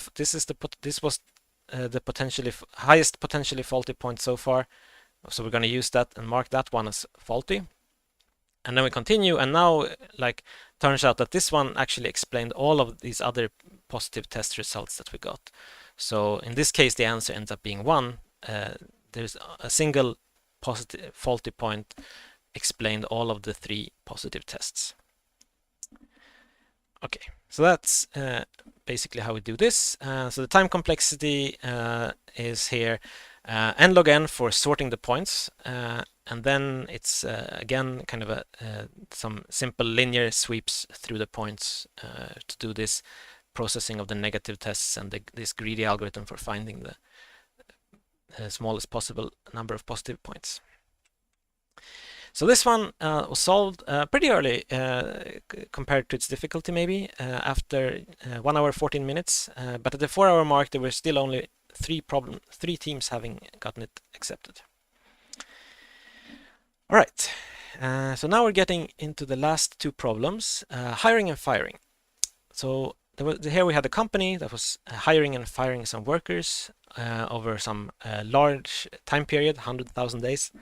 highest potentially faulty point so far. So we're going to use that and mark that one as faulty. And then we continue, and now turns out that this one actually explained all of these other positive test results that we got. So in this case, the answer ends up being 1. There's a single positive faulty point explained all of the 3 positive tests. Okay, so that's basically how we do this. So the time complexity is here n log n for sorting the points, and then it's again kind of some simple linear sweeps through the points to do this processing of the negative tests and this greedy algorithm for finding smallest possible number of positive points. So this one was solved pretty early compared to its difficulty, maybe after 1 hour 14 minutes. But at the 4-hour mark, there were still only three teams having gotten it accepted. All right. So now we're getting into the last two problems, hiring and firing. So here we had a company that was hiring and firing some workers over some large time period, 100,000 days.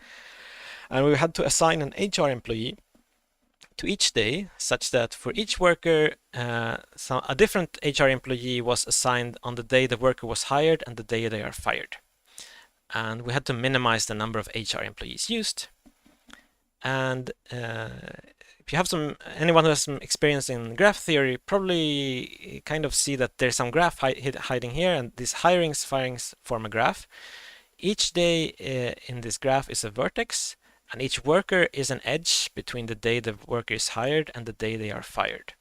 And we had to assign an HR employee to each day, such that for each worker, a different HR employee was assigned on the day the worker was hired and the day they are fired. And we had to minimize the number of HR employees used. And if you have anyone who has some experience in graph theory, probably kind of see that there's some graph hiding here, and these hirings, firings form a graph. Each day in this graph is a vertex, and each worker is an edge between the day the worker is hired and the day they are fired.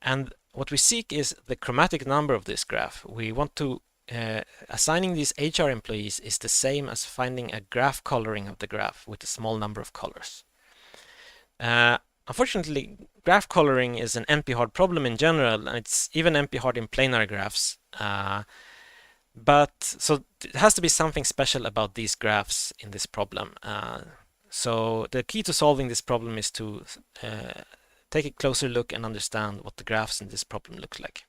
And what we seek is the chromatic number of this graph. We want to assigning these HR employees is the same as finding a graph coloring of the graph with a small number of colors. Unfortunately, graph coloring is an NP-hard problem in general, and it's even NP-hard in planar graphs. But so it has to be something special about these graphs in this problem. So the key to solving this problem is to take a closer look and understand what the graphs in this problem look like.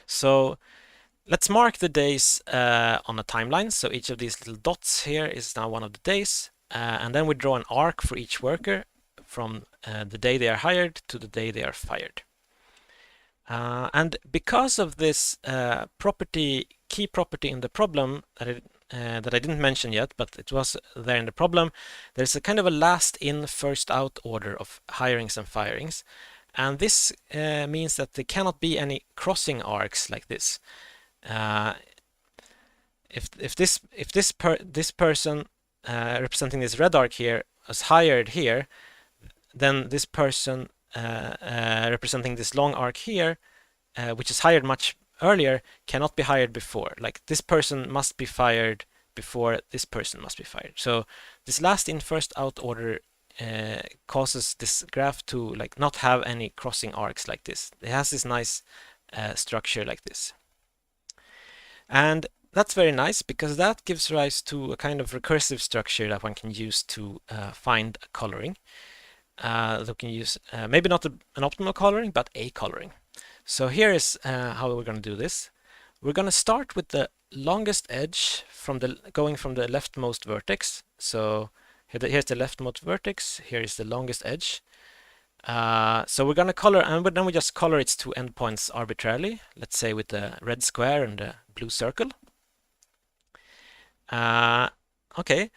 So let's mark the days on a timeline. So each of these little dots here is now one of the days. And then we draw an arc for each worker from the day they are hired to the day they are fired. And because of this key property in the problem that I didn't mention yet, but it was there in the problem, there's a kind of a last in, first out order of hirings and firings. And this means that there cannot be any crossing arcs like this. If this person representing this red arc here was hired here, then this person representing this long arc here, which is hired much earlier, cannot be hired before. Like this person must be fired before this person must be fired. So this last in first out order causes this graph to like not have any crossing arcs like this. It has this nice structure like this. And that's very nice because that gives rise to a kind of recursive structure that one can use to find a coloring. That can use maybe not an optimal coloring, but a coloring. So here is how we're going to do this. We're going to start with the longest edge going from the leftmost vertex. So here's the leftmost vertex. Here is the longest edge. So we're going to color, and then we just color its two endpoints arbitrarily. Let's say with the red square and the blue circle. Okay,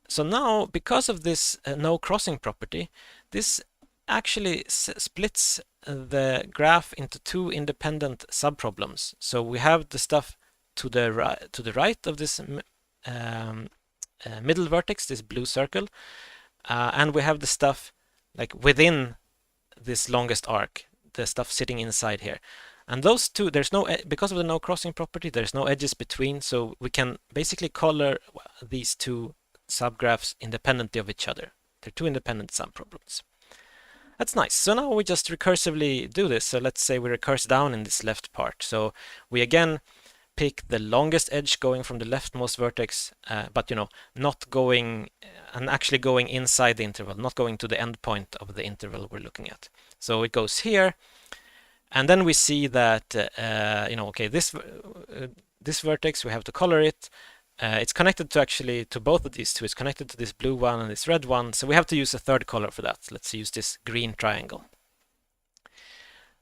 so now because of this no crossing property, this actually splits the graph into two independent subproblems. So we have the stuff to the right of this middle vertex, this blue circle, and we have the stuff like within this longest arc, the stuff sitting inside here. And those two, because of the no crossing property, there's no edges between, so we can basically color these two subgraphs independently of each other. They're two independent subproblems. That's nice. So now we just recursively do this. So let's say we recurse down in this left part. So we again pick the longest edge going from the leftmost vertex, but not going and actually going inside the interval, not going to the endpoint of the interval we're looking at. So it goes here. And then we see that, okay, this vertex, we have to color it. It's connected to both of these two. It's connected to this blue one and this red one. So we have to use a third color for that. Let's use this green triangle.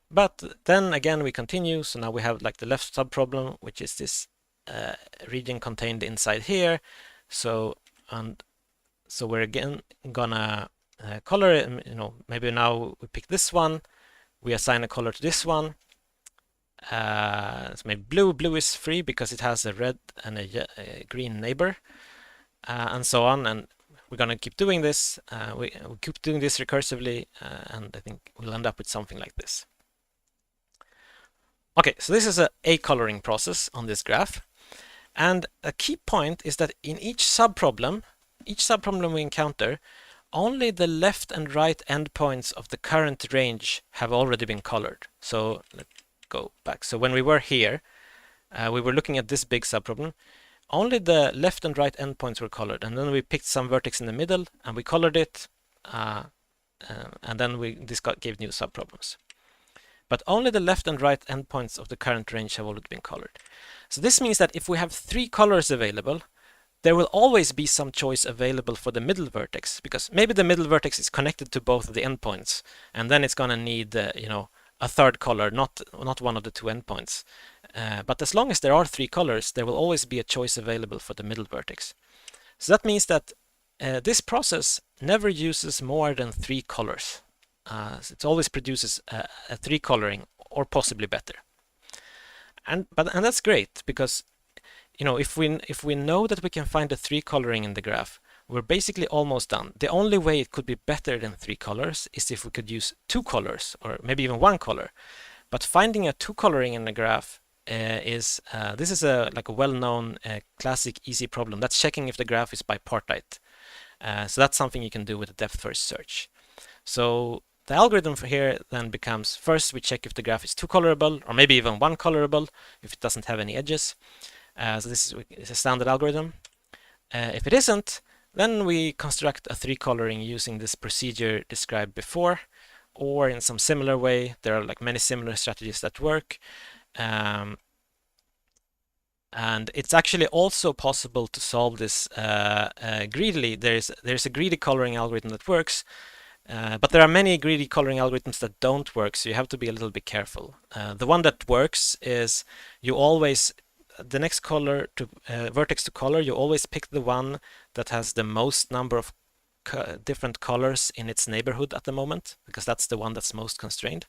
But then again, we continue. So now we have like the left subproblem, which is this region contained inside here. So we're again gonna color it. Maybe now we pick this one. We assign a color to this one. So maybe blue. Blue is free because it has a red and a green neighbor, and so on. And we're gonna keep doing this. We keep doing this recursively, and I think we'll end up with something like this. Okay, so this is a coloring process on this graph. And a key point is that in each subproblem we encounter, only the left and right endpoints of the current range have already been colored. So let's go back. So when we were here, we were looking at this big subproblem. Only the left and right endpoints were colored, and then we picked some vertex in the middle and we colored it, and then this gave new subproblems. But only the left and right endpoints of the current range have already been colored. So this means that if we have 3 colors available, there will always be some choice available for the middle vertex, because maybe the middle vertex is connected to both of the endpoints, and then it's going to need a third color, not one of the 2 endpoints. But as long as there are 3 colors, there will always be a choice available for the middle vertex. So that means that this process never uses more than 3 colors. So it always produces a 3 coloring, or possibly better. And that's great, because if we know that we can find a 3 coloring in the graph, we're basically almost done. The only way it could be better than 3 colors is if we could use 2 colors, or maybe even 1 color. But finding a 2 coloring in the graph is a well-known classic easy problem. That's checking if the graph is bipartite. So that's something you can do with a depth-first search. So the algorithm for here then becomes, first we check if the graph is 2 colorable, or maybe even 1 colorable if it doesn't have any edges. So this is a standard algorithm. If it isn't, then we construct a 3 coloring using this procedure described before, or in some similar way. There are many similar strategies that work. And it's actually also possible to solve this greedily. There's a greedy coloring algorithm that works, but there are many greedy coloring algorithms that don't work, so you have to be a little bit careful. The one that works is the next color to vertex to color, you always pick the one that has the most number of different colors in its neighborhood at the moment, because that's the one that's most constrained.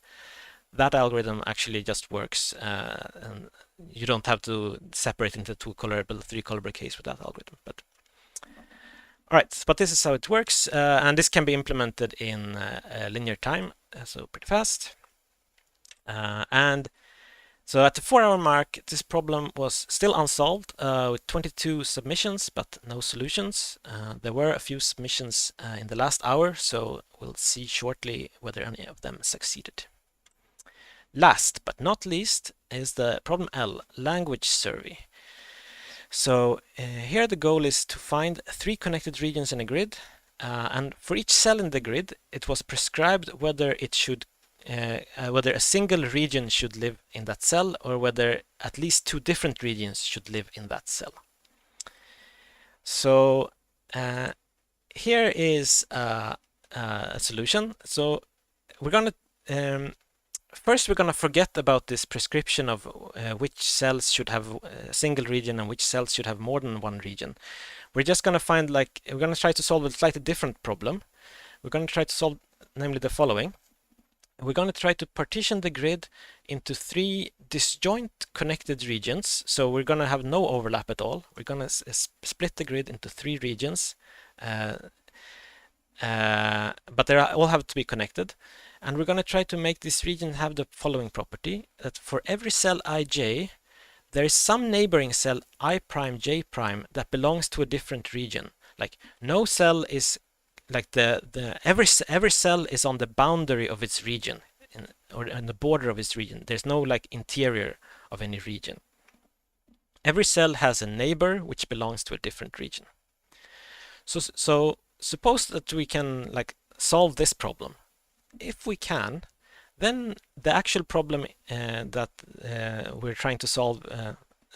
That algorithm actually just works, and you don't have to separate into 2 colorable, 3 colorable case with that algorithm. But all right, but this is how it works, and this can be implemented in linear time, so pretty fast. And so at the 4-hour mark, this problem was still unsolved with 22 submissions, but no solutions. There were a few submissions in the last hour, so we'll see shortly whether any of them succeeded. Last but not least is the problem L, language survey. So here the goal is to find 3 connected regions in a grid, and for each cell in the grid, it was prescribed whether a single region should live in that cell, or whether at least 2 different regions should live in that cell. So here is a solution. So we're going to first we're going to forget about this prescription of which cells should have a single region and which cells should have more than 1 region. We're just going to find we're going to try to solve a slightly different problem. We're going to try to solve namely the following. We're going to try to partition the grid into 3 disjoint connected regions. So we're going to have no overlap at all. We're going to split the grid into 3 regions, but they all have to be connected. And we're going to try to make this region have the following property, that for every cell ij, there is some neighboring cell I prime j prime that belongs to a different region. No cell is every cell is on the boundary of its region, or on the border of its region. There's no interior of any region. Every cell has a neighbor which belongs to a different region. So suppose that we can solve this problem. If we can, then the actual problem that we're trying to solve,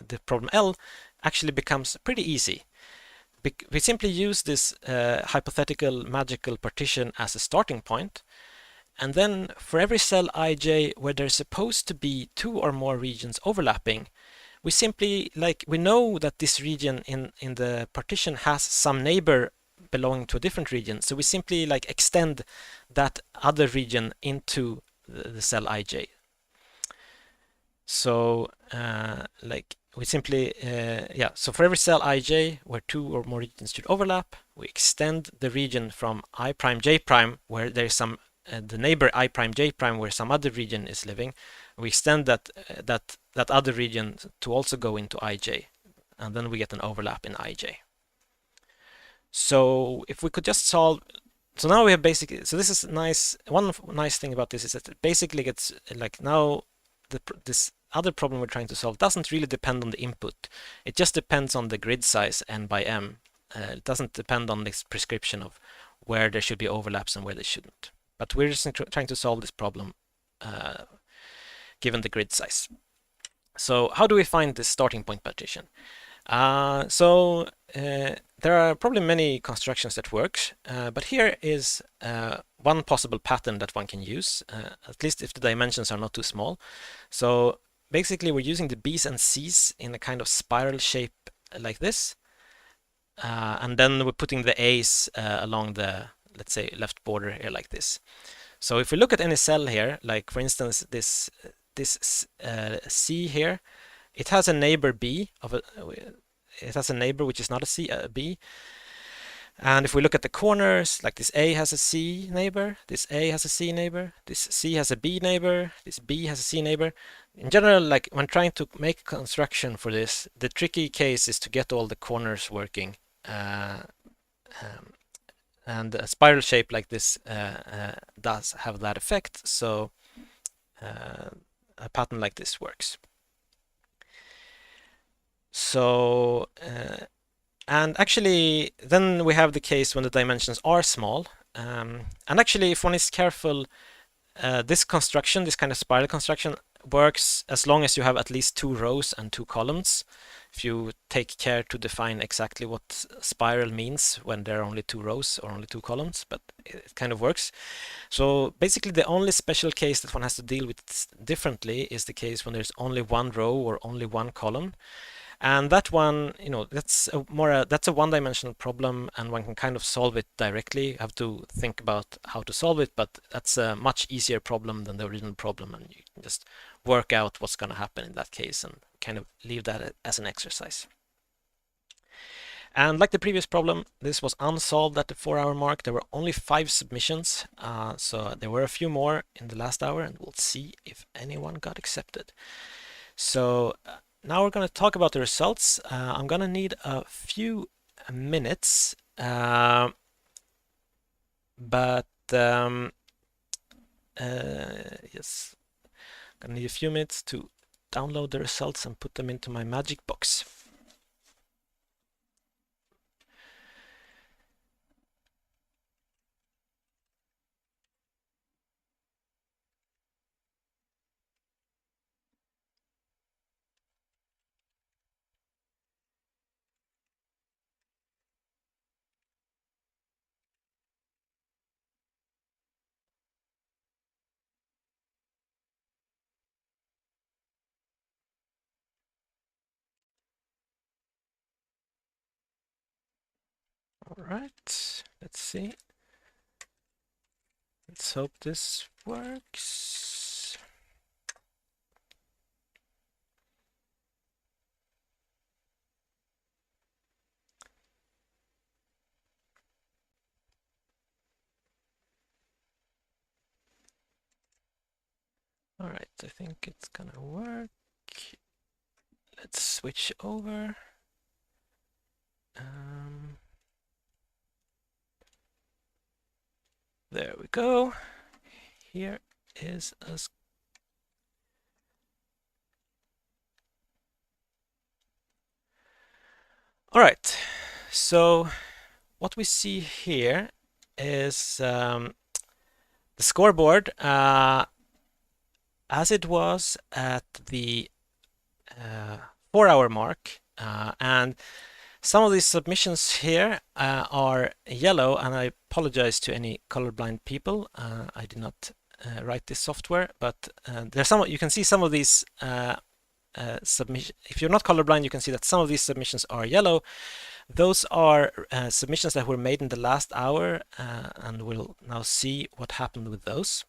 the problem L, actually becomes pretty easy. We simply use this hypothetical magical partition as a starting point, and then for every cell ij where there's supposed to be 2 or more regions overlapping, we simply we know that this region in the partition has some neighbor belonging to a different region, so we simply extend that other region into the cell ij. So we simply so for every cell ij where 2 or more regions should overlap, we extend the region from I prime j prime where there is some the neighbor I prime j prime where some other region is living. We extend that other region to also go into ij. and then we get an overlap in ij. So if we could just solve, so now we have basically, so this is nice. One nice thing about this is that it basically gets like now this other problem we're trying to solve doesn't really depend on the input. It just depends on the grid size n by m. It doesn't depend on this prescription of where there should be overlaps and where they shouldn't. But we're just trying to solve this problem given the grid size. So how do we find this starting point partition? There are probably many constructions that work, but here is one possible pattern that one can use, at least if the dimensions are not too small. So basically we're using the B's and C's in a kind of spiral shape like this, and then we're putting the A's along the, let's say, left border here like this. So if we look at any cell here, like for instance this C here, it has a neighbor B it has a neighbor which is not a C, a B. And if we look at the corners, like this A has a C neighbor, this A has a C neighbor, this C has a B neighbor, this B has a C neighbor. In general, like when trying to make construction for this, the tricky case is to get all the corners working. And a spiral shape like this does have that effect, so a pattern like this works. So, and actually, then we have the case when the dimensions are small. And actually, if one is careful, this construction, this kind of spiral construction, works as long as you have at least 2 rows and 2 columns. If you take care to define exactly what spiral means when there are only 2 rows or only 2 columns, but it kind of works. So basically the only special case that one has to deal with differently is the case when there's only 1 row or only 1 column. And that one, you know, that's a one-dimensional problem, and one can kind of solve it directly. You have to think about how to solve it, but that's a much easier problem than the original problem, and you can just work out what's going to happen in that case and kind of leave that as an exercise. And like the previous problem, this was unsolved at the 4-hour mark. There were only 5 submissions, so there were a few more in the last hour, and we'll see if anyone got accepted. So now we're going to talk about the results. I'm going to need a few minutes, but yes, I'm going to need a few minutes to download the results and put them into my magic box. All right, let's see. Let's hope this works. All right, I think it's gonna work. Let's switch over. There we go. Here is a all right, so what we see here is the scoreboard as it was at the 4-hour mark, and some of these submissions here are yellow, and I apologize to any colorblind people. I did not write this software, but there's some. You can see some of these submissions. If you're not colorblind, you can see that some of these submissions are yellow. Those are submissions that were made in the last hour, and we'll now see what happened with those.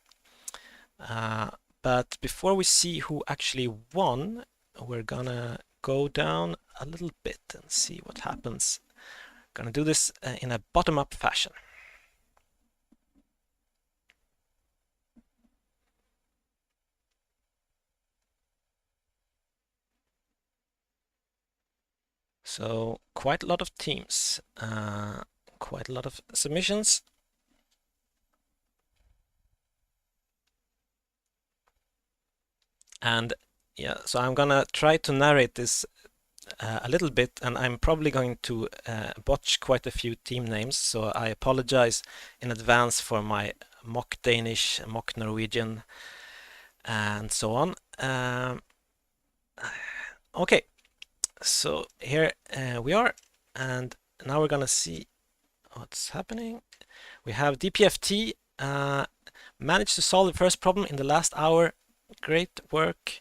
But before we see who actually won, we're gonna go down a little bit and see what happens. Gonna do this in a bottom-up fashion. So quite a lot of teams, quite a lot of submissions. And yeah, so I'm gonna try to narrate this a little bit, and I'm probably going to botch quite a few team names, so I apologize in advance for my mock Danish, mock Norwegian, and so on. Okay, so here we are, and now we're gonna see what's happening. We have DPFT managed to solve the first problem in the last hour. Great work.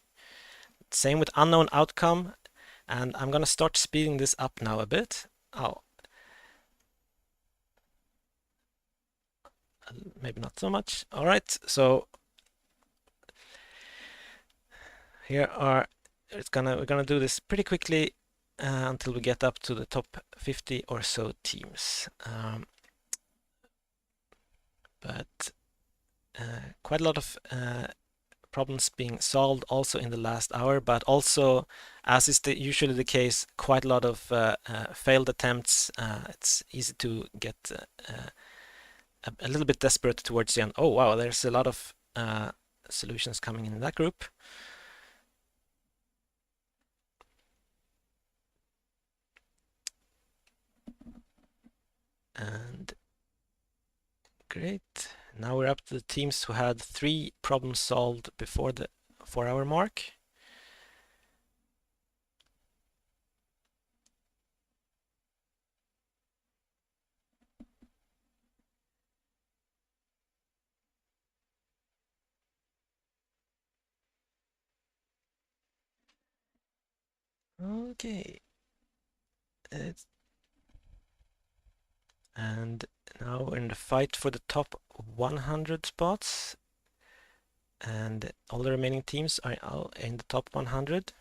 Same with unknown outcome. And I'm gonna start speeding this up now a bit. Oh, maybe not so much. All right, so here are we're gonna do this pretty quickly until we get up to the top 50 or so teams. But quite a lot of problems being solved also in the last hour, but also, as is usually the case, quite a lot of failed attempts. It's easy to get a little bit desperate towards the end. Oh wow, there's a lot of solutions coming in that group. And great. Now we're up to the teams who had 3 problems solved before the 4-hour mark. Okay. And now we're in the fight for the top 100 spots. And all the remaining teams are all in the top 100.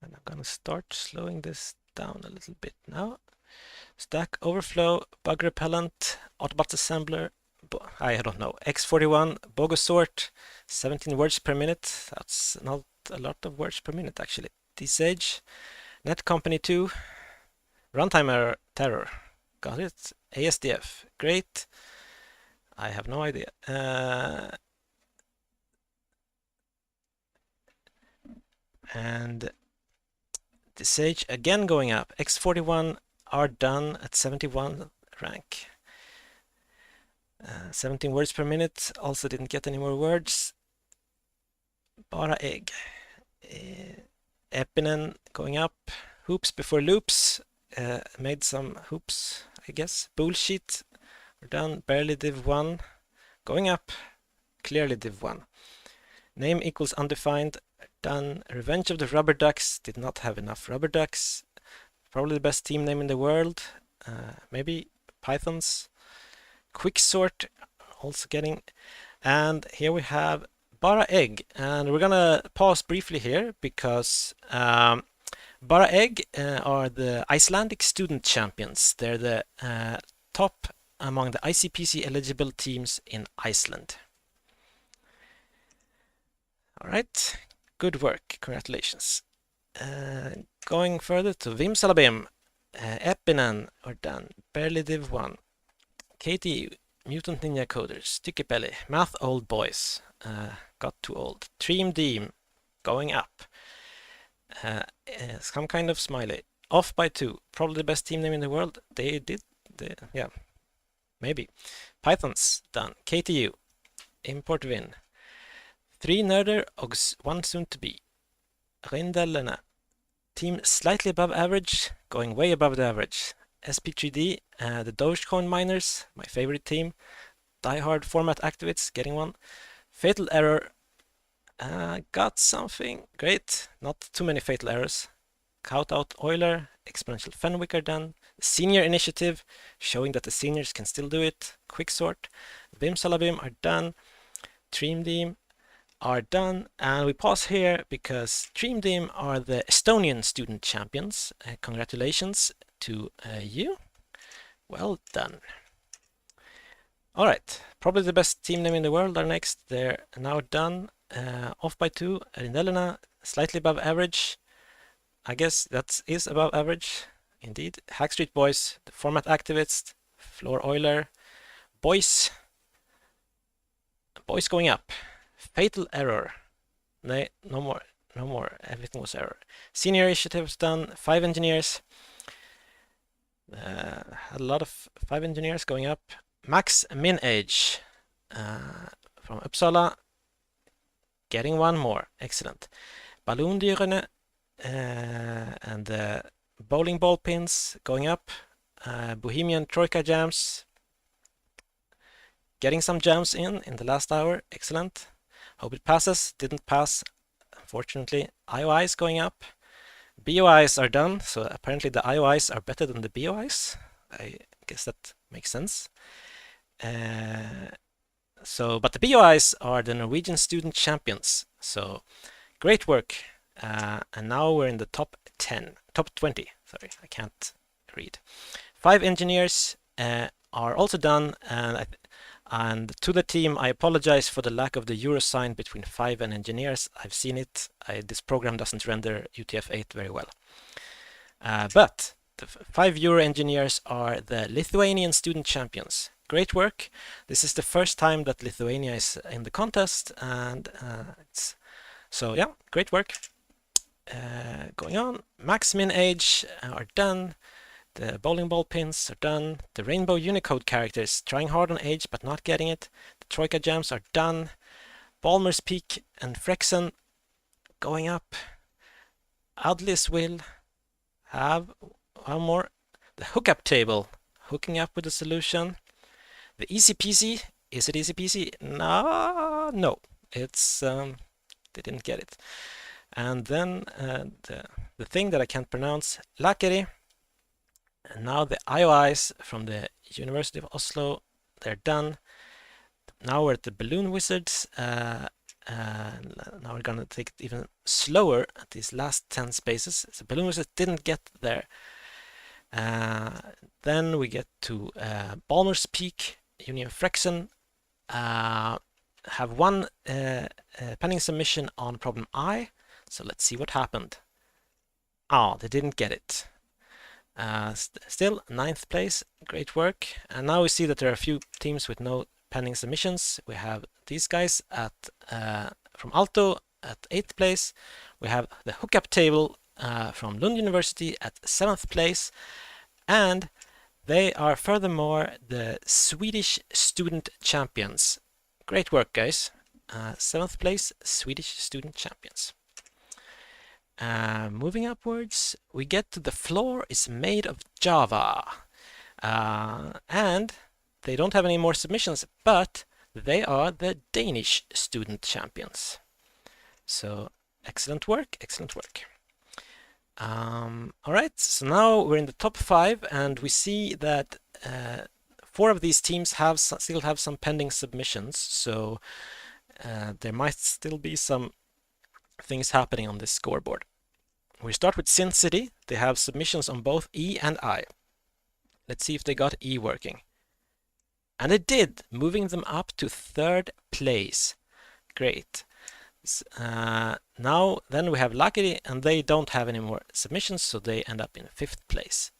And I'm gonna start slowing this down a little bit now. Stack Overflow, Bug Repellent, Autobots Assembler, I don't know, X41, Bogus Sort, 17 words per minute. That's not a lot of words per minute actually. Sage, Net Company 2, Runtime Error Terror. Got it. ASDF. Great. I have no idea. And the Sage again going up. X41 are done at 71 rank. 17 words per minute. Also didn't get any more words. Bara Egg. Epinen going up. Hoops before loops. Made some hoops, I guess. Bullshit. We're done. Barely div 1. Going up. Clearly div 1. Name equals undefined. Done. Revenge of the Rubber Ducks. Did not have enough rubber ducks. Probably the best team name in the world. Maybe Pythons. Quicksort also getting. And here we have Bara Egg. And we're gonna pause briefly here because Bara Egg are the Icelandic student champions. They're the top among the ICPC eligible teams in Iceland. All right, good work, congratulations. Going further to Vimsalabim, Epinen are done, Barely Div 1, KTU, Mutant Ninja Coders, Tykkipeli, Math Old Boys, got too old, Dream Deem, going up, some kind of smiley, Off by 2, probably the best team name in the world, yeah, maybe. Pythons, done, KTU, Import Win, 3 Nerder och 1 soon to be. Rindelene. Team slightly above average, going way above the average. SP3D, the Dogecoin miners, my favorite team. Die Hard Format Activates, getting one. Fatal Error, got something. Great, not too many fatal errors. Count-out Euler, Exponential Fenwick are done. Senior Initiative, showing that the seniors can still do it. Quicksort, Vimsalabim are done. Dreamdeem are done, and we pause here because Dreamdeem are the Estonian student champions. Congratulations to you. Well done. All right, probably the best team name in the world are next. They're now done. Off by 2, Rindelena, slightly above average. I guess that is above average, indeed. Hackstreet Boys, the Format Activist, Floor Euler, Boys going up. Fatal Error. No more. Everything was error. Senior initiatives done. 5 engineers. Had a lot of 5 engineers going up. Max Min Age from Uppsala. Getting one more. Excellent. Ballondyrene and the bowling ball pins going up. Bohemian Troika jams. Getting some jams in the last hour. Excellent. Hope it passes. Didn't pass. Unfortunately, IOIs going up. BOIs are done, so apparently the IOIs are better than the BOIs. I guess that makes sense. But the BOIs are the Norwegian student champions. So great work. And now we're in the top 20. Sorry, I can't read. 5 engineers are also done, and to the team, I apologize for the lack of the euro sign between 5 and engineers. I've seen it. This program doesn't render UTF-8 very well. But the 5 euro engineers are the Lithuanian student champions. Great work. This is the first time that Lithuania is in the contest, and so yeah, great work. Going on. Max Min Age are done. The bowling ball pins are done. The rainbow Unicode characters trying hard on Age but not getting it. The Troika jams are done. Balmer's Peak and Frexen going up. Adlis will have one more. The hookup table hooking up with the solution. The easy peasy. Is it easy peasy? No. It's they didn't get it. And then the thing that I can't pronounce, Lakeri. And now the IOIs from the University of Oslo, they're done. Now we're at the Balloon Wizards. Now we're gonna take it even slower at these last 10 spaces. The Balloon Wizards didn't get there. Then we get to Balmer's Peak, Union Frexen. Have one pending submission on problem I. So let's see what happened. Oh, they didn't get it. Still 9th place, great work. And now we see that there are a few teams with no pending submissions. We have these guys at from Alto at 8th place. We have the hookup table from Lund University at 7th place, and they are furthermore the Swedish student champions. Great work, guys. 7th place, Swedish student champions. Moving upwards, we get to the floor is made of Java. And they don't have any more submissions, but they are the Danish student champions. So excellent work, excellent work. All right, so now we're in the top 5, and we see that 4 of these teams still have some pending submissions. So there might still be some things happening on this scoreboard. We start with Sin City. They have submissions on both E and I. Let's see if they got E working. And it did, moving them up to 3rd place. Great. Now then we have Lakeri, and they don't have any more submissions, so they end up in 5th place.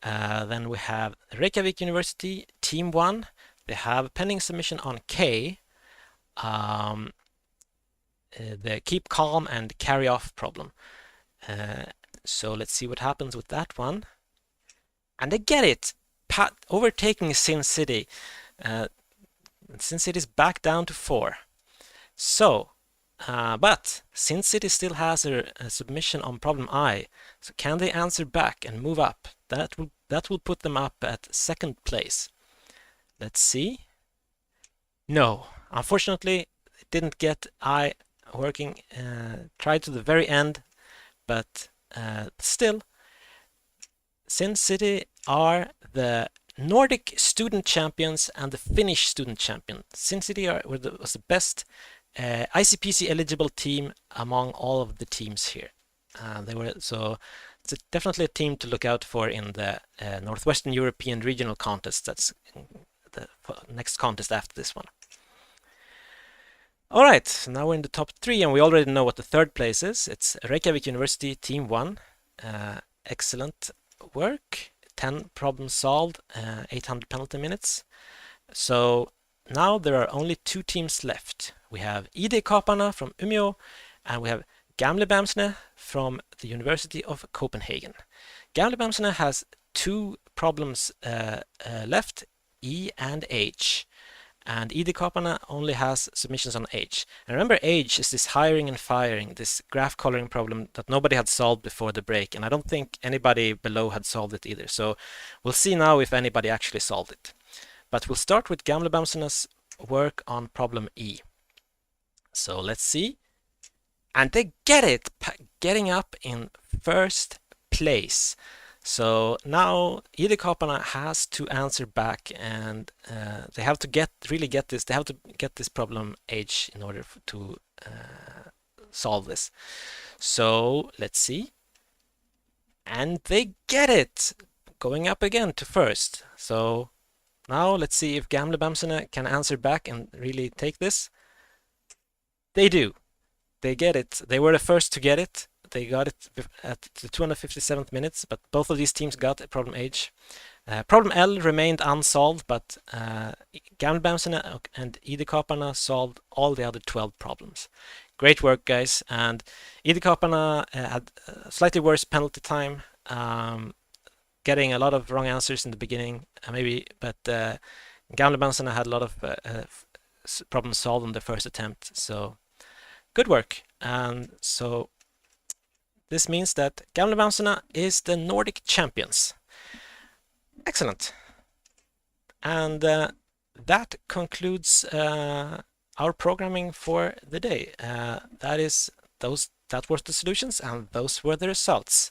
Then we have Reykjavik University, Team 1. They have pending submission on K. The keep calm and carry off problem. So let's see what happens with that one. And they get it! Overtaking Sin City. Sin City is back down to 4. So, but Sin City still has a submission on problem I. So can they answer back and move up? That will put them up at 2nd place. Let's see. No, unfortunately, it didn't get I working. Tried to the very end, but still, Sin City are the Nordic student champions and the Finnish student champion. Sin City was the best ICPC eligible team among all of the teams here. So it's definitely a team to look out for in the Northwestern European Regional Contest. That's the next contest after this one. All right, so now we're in the top 3, and we already know what the third place is. It's Reykjavik University, Team 1. Excellent work. 10 problems solved, 800 penalty minutes. So now there are only 2 teams left. We have ID Kapana from Umeå, and we have Gamle Bamsene from the University of Copenhagen. Gamle Bamsene has 2 problems left, E and H. And ID Kapana only has submissions on H. And remember, H is this hiring and firing, this graph coloring problem that nobody had solved before the break. And I don't think anybody below had solved it either. So we'll see now if anybody actually solved it. But we'll start with Gamle Bamsene's work on problem E. So let's see. And they get it, getting up in first place. So now ID Kapana has to answer back, and they have to really get this. They have to get this problem H in order to solve this. So let's see. And they get it, going up again to first. So now let's see if Gamle Bamsene can answer back and really take this. They do. They get it. They were the first to get it. They got it at the 257th minutes, but both of these teams got problem H. Problem L remained unsolved, but Gamle Bamsene and ID Kapana solved all the other 12 problems. Great work, guys. And ID Kapana had slightly worse penalty time, getting a lot of wrong answers in the beginning, maybe, but Gamle Bamsene had a lot of problems solved on the first attempt. So good work. And so this means that Gamle Bamsene is the Nordic champions. Excellent. And that concludes our programming for the day. That were the solutions, and those were the results.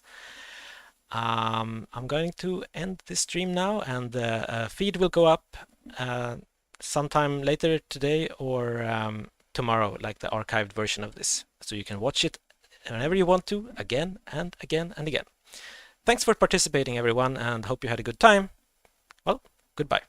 I'm going to end this stream now, and the feed will go up sometime later today or tomorrow, like the archived version of this, so you can watch it whenever you want to, again and again and again. Thanks for participating, everyone, and hope you had a good time. Well, goodbye.